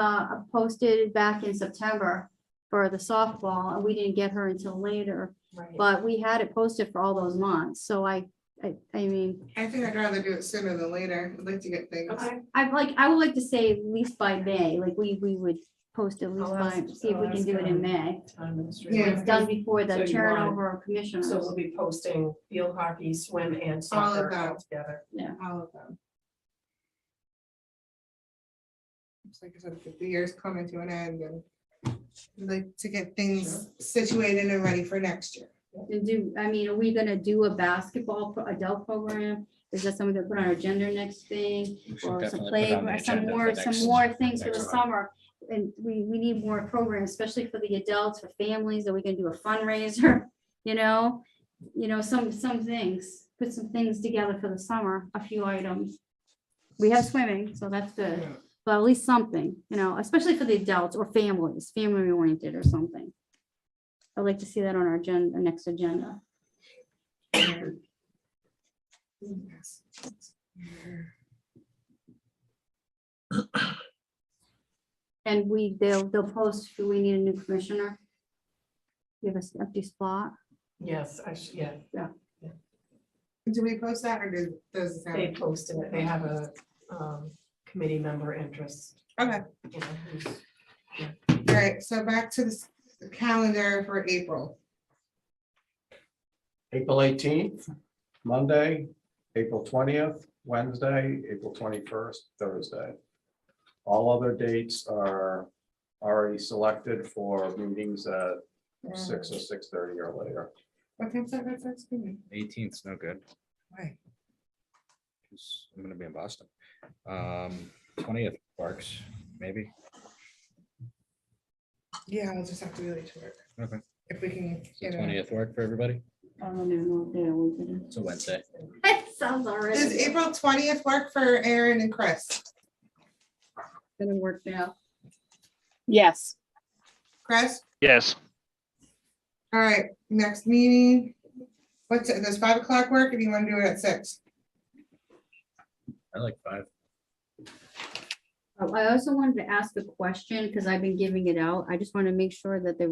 Speaker 2: posted back in September for the softball, and we didn't get her until later.
Speaker 6: Right.
Speaker 2: But we had it posted for all those months, so I I mean,
Speaker 1: I think I'd rather do it sooner than later. I'd like to get things.
Speaker 6: Okay.
Speaker 2: I would like to say at least by May, like we would post at least
Speaker 6: I'll
Speaker 2: by,
Speaker 6: ask-
Speaker 2: see if we
Speaker 6: I'll
Speaker 2: can
Speaker 6: ask,
Speaker 2: do it in May.
Speaker 6: Town
Speaker 2: When
Speaker 6: administrator.
Speaker 2: it's done before
Speaker 6: So
Speaker 2: the
Speaker 6: you want-
Speaker 2: turnover of commissioners.
Speaker 6: So we'll be posting field hockey, swim and
Speaker 1: All of
Speaker 6: soccer
Speaker 1: that.
Speaker 6: all together.
Speaker 1: All of them. It's like I said, the year's coming to an end and I'd like to get things situated and ready for next year.
Speaker 2: And do, I mean, are we gonna do a basketball adult program? Is that something to put on our agenda next thing?
Speaker 5: We should
Speaker 2: Or some
Speaker 5: definitely
Speaker 2: play,
Speaker 5: put on the
Speaker 2: some
Speaker 5: agenda
Speaker 2: more,
Speaker 5: for
Speaker 2: some
Speaker 5: next-
Speaker 2: more things for the
Speaker 5: next month.
Speaker 2: summer. And we need more programs, especially for the adults, for families, that we can do a fundraiser, you know? Some things, put some things together for the summer, a few items. We have swimming, so that's good, but at least something, especially for the adults or families, family oriented or something. I'd like to see that on our agenda, next agenda. And they'll post, do we need a new commissioner? We have an empty spot.
Speaker 6: Yes, yeah,
Speaker 1: Do we post that or does?
Speaker 6: they posted it. They have a committee member interest.
Speaker 1: Okay,
Speaker 6: You know, who's
Speaker 1: all right, so back to the calendar for April.
Speaker 8: April 18th, Monday, April 20th, Wednesday, April 21st, Thursday. All other dates are already selected for meetings at 6 or 6:30 or later.
Speaker 1: What time's that? That's good.
Speaker 5: 18th's no good.
Speaker 1: Why?
Speaker 5: 'Cause I'm gonna be in Boston. 20th works, maybe.
Speaker 1: Yeah, I'll just have to be late to work.
Speaker 5: Okay.
Speaker 1: If we can,
Speaker 5: So 20th work for everybody?
Speaker 2: I don't even know what day it was.
Speaker 5: It's a Wednesday.
Speaker 2: Sounds already.
Speaker 1: Does April 20th work for Aaron and Chris?
Speaker 2: Gonna work now.
Speaker 4: Yes.
Speaker 1: Chris?
Speaker 3: Yes,
Speaker 1: All right, next meeting. Does 5 o'clock work if you want to do it at 6?
Speaker 5: I like 5.
Speaker 2: I also wanted to ask a question because I've been giving it out. I just want to make sure that the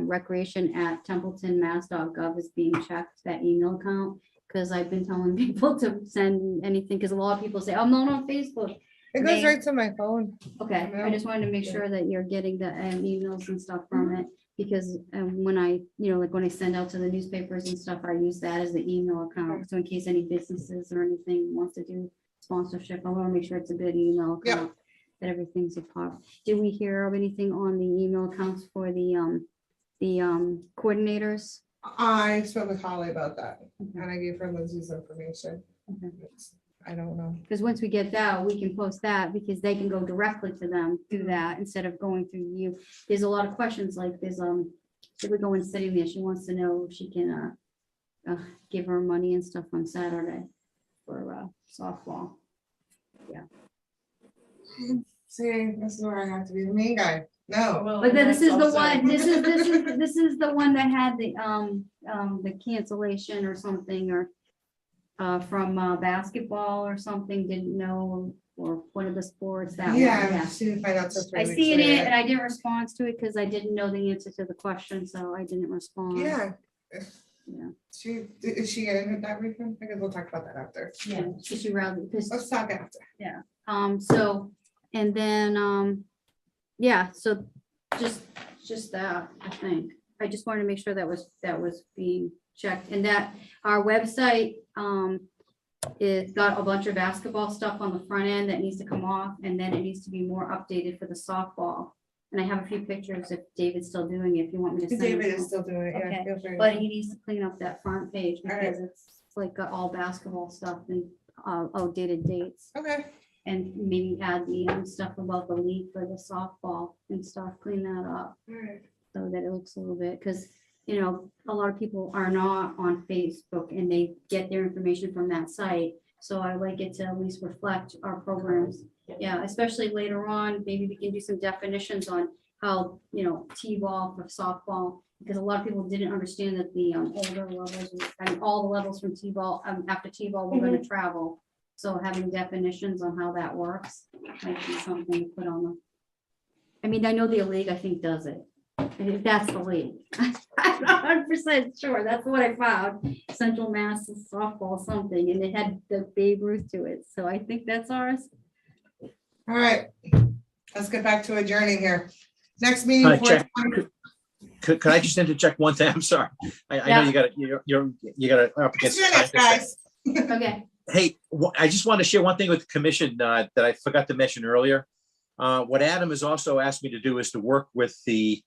Speaker 2: recreation at templetonmass.gov is being checked, that email account. Because I've been telling people to send anything, because a lot of people say, I'm not on Facebook.
Speaker 1: It goes
Speaker 2: May-
Speaker 1: right to my phone.
Speaker 2: Okay, I just wanted to make sure that you're getting the emails and stuff from it. Because when I, like when I send out to the newspapers and stuff, I use that as the email account. So in case any businesses or anything wants to do sponsorship, I want to make sure it's a good email
Speaker 1: Yep.
Speaker 2: account. That everything's a part. Did we hear of anything on the email accounts for the coordinators?
Speaker 1: I spoke with Holly about that and I gave her Lindsay's information.
Speaker 2: Okay.
Speaker 1: I don't know.
Speaker 2: Because once we get that, we can post that because they can go directly to them, do that instead of going through you. There's a lot of questions like there's, if we go and sitting there, she wants to know if she can give her money and stuff on Saturday for softball.
Speaker 1: See, this is where I have to be the main guy. No,
Speaker 6: Well,
Speaker 2: But then this is the
Speaker 6: that's also-
Speaker 2: one, this is the one that had the cancellation or something, or from basketball or something, didn't know, or one of the sports that one,
Speaker 1: yeah, she didn't find out till 3
Speaker 2: I
Speaker 1: weeks
Speaker 2: seen it
Speaker 1: later.
Speaker 2: and I didn't respond to it because I didn't know the answer to the question, so I didn't respond.
Speaker 1: Yeah.
Speaker 2: Yeah.
Speaker 1: Is she getting that refund? I guess we'll talk about that after.
Speaker 2: Yeah, so she rather, because,
Speaker 1: Let's talk after.
Speaker 2: so, and then, yeah, so just that, I think. I just wanted to make sure that was being checked, and that our website, it's got a bunch of basketball stuff on the front end that needs to come off, and then it needs to be more updated for the softball. And I have a few pictures if David's still doing it, if you want me to send them.
Speaker 1: David
Speaker 2: to
Speaker 1: is
Speaker 2: him.
Speaker 1: still doing it, yeah.
Speaker 2: Okay,
Speaker 1: feel free.
Speaker 2: But he needs to clean up that front page
Speaker 1: All right.
Speaker 2: because it's like got all basketball stuff and outdated dates.
Speaker 1: Okay,
Speaker 2: And maybe add the stuff about the league for the softball and stuff, clean that up
Speaker 1: all right.
Speaker 2: so that it looks a little bit, because, a lot of people are not on Facebook and they get their information from that site. So I like it to at least reflect our programs. Yeah, especially later on, maybe we can do some definitions on how, T-ball for softball, because a lot of people didn't understand that the older levels, all the levels from T-ball, after T-ball, we're gonna travel. So having definitions on how that works might be something to put on them. I mean, I know the league, I think, does it, If that's the league. I'm not 100% sure. That's what I found. Central Mass softball something, and it had the Babe Ruth to it. So I think that's ours.
Speaker 1: All right, let's get back to adjourning here. Next meeting.
Speaker 7: Hi,
Speaker 1: 4/20.
Speaker 7: Could I just interject one thing? I'm sorry. I know
Speaker 2: Yeah.
Speaker 7: you got to up
Speaker 1: Let's
Speaker 7: against.
Speaker 1: finish, guys.
Speaker 2: Okay.
Speaker 7: Hey, I just want to share one thing with the commission that I forgot to mention earlier. What Adam has also asked me to do is to work with the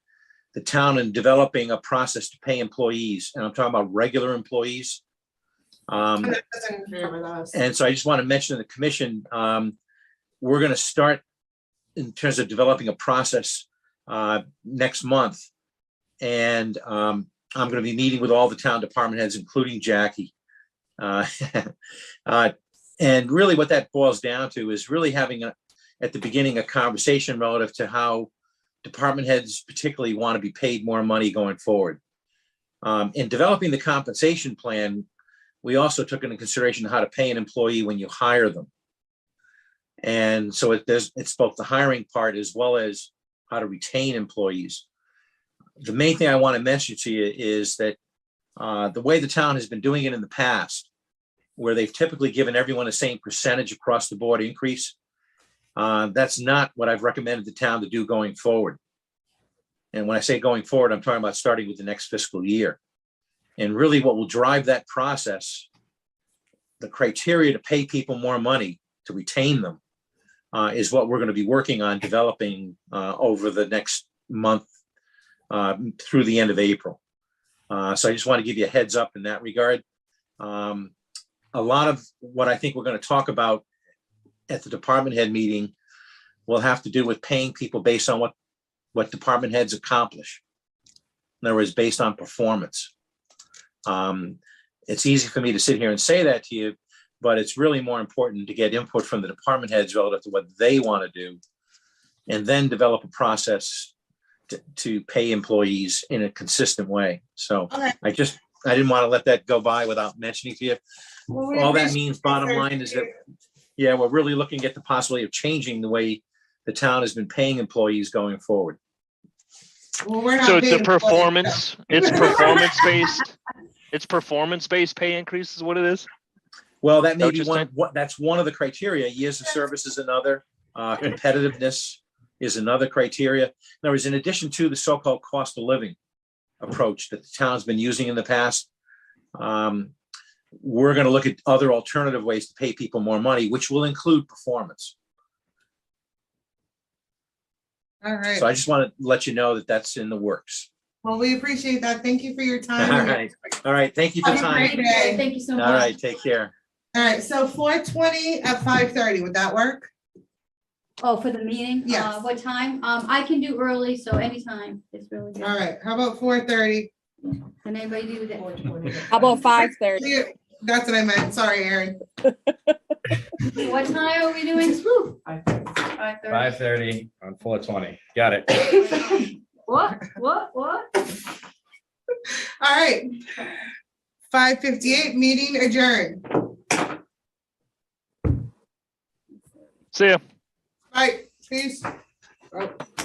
Speaker 7: town in developing a process to pay employees, and I'm talking about regular employees.
Speaker 1: That doesn't interfere with us.
Speaker 7: And so I just want to mention to the commission, we're going to start in terms of developing a process next month. And I'm going to be meeting with all the town department heads, including Jackie. And really what that boils down to is really having at the beginning a conversation relative to how department heads particularly want to be paid more money going forward. In developing the compensation plan, we also took into consideration how to pay an employee when you hire them. And so it's both the hiring part as well as how to retain employees. The main thing I want to mention to you is that the way the town has been doing it in the past, where they've typically given everyone the same percentage across the board increase, that's not what I've recommended the town to do going forward. And when I say going forward, I'm talking about starting with the next fiscal year. And really what will drive that process, the criteria to pay people more money to retain them, is what we're going to be working on developing over the next month through the end of April. So I just want to give you a heads up in that regard. A lot of what I think we're going to talk about at the department head meeting will have to do with paying people based on what department heads accomplish. In other words, based on performance. It's easy for me to sit here and say that to you, but it's really more important to get input from the department heads relative to what they want to do, and then develop a process to pay employees in a consistent way. So
Speaker 1: Okay.
Speaker 7: I didn't want to let that go by without mentioning to you.
Speaker 1: Well, we
Speaker 7: All that
Speaker 1: appreciate
Speaker 7: means, bottom line is that, yeah, we're really looking at the possibility of changing the way the town has been paying employees going forward.
Speaker 1: Well, we're not
Speaker 3: So it's a
Speaker 1: big employees,
Speaker 3: performance, it's performance-based, it's performance-based pay increase is what it is?
Speaker 7: Well, that may
Speaker 3: That what
Speaker 7: be
Speaker 3: you're
Speaker 7: one,
Speaker 3: saying?
Speaker 7: that's one of the criteria. Years of service is another, competitiveness is another criteria. In other words, in addition to the so-called cost of living approach that the town's been using in the past, we're going to look at other alternative ways to pay people more money, which will include performance.
Speaker 1: All right.
Speaker 7: So I just want to let you know that that's in the works.
Speaker 1: Well, we appreciate that. Thank you for your
Speaker 7: All
Speaker 1: time.
Speaker 7: right. All right. Thank you for
Speaker 1: Have a
Speaker 7: time.
Speaker 1: great day.
Speaker 2: Thank you so much.
Speaker 7: All right. Take care.
Speaker 1: All right, so 4/20 at 5:30, would that work?
Speaker 2: Oh, for the meeting?
Speaker 1: Yes.
Speaker 2: What time? I can do early, so anytime. It's really good.
Speaker 1: All right, how about 4:30?
Speaker 2: Can anybody do that?
Speaker 6: 4:20.
Speaker 4: How about 5:30?
Speaker 1: That's what I meant. Sorry, Aaron.
Speaker 2: What time are we doing? Whew,
Speaker 6: 5:30.
Speaker 2: 5:30.
Speaker 5: 5:30 on 4/20. Got it.
Speaker 2: What?
Speaker 1: All right. 5:58, meeting adjourned.
Speaker 3: See ya.
Speaker 1: Bye, peace. Oh.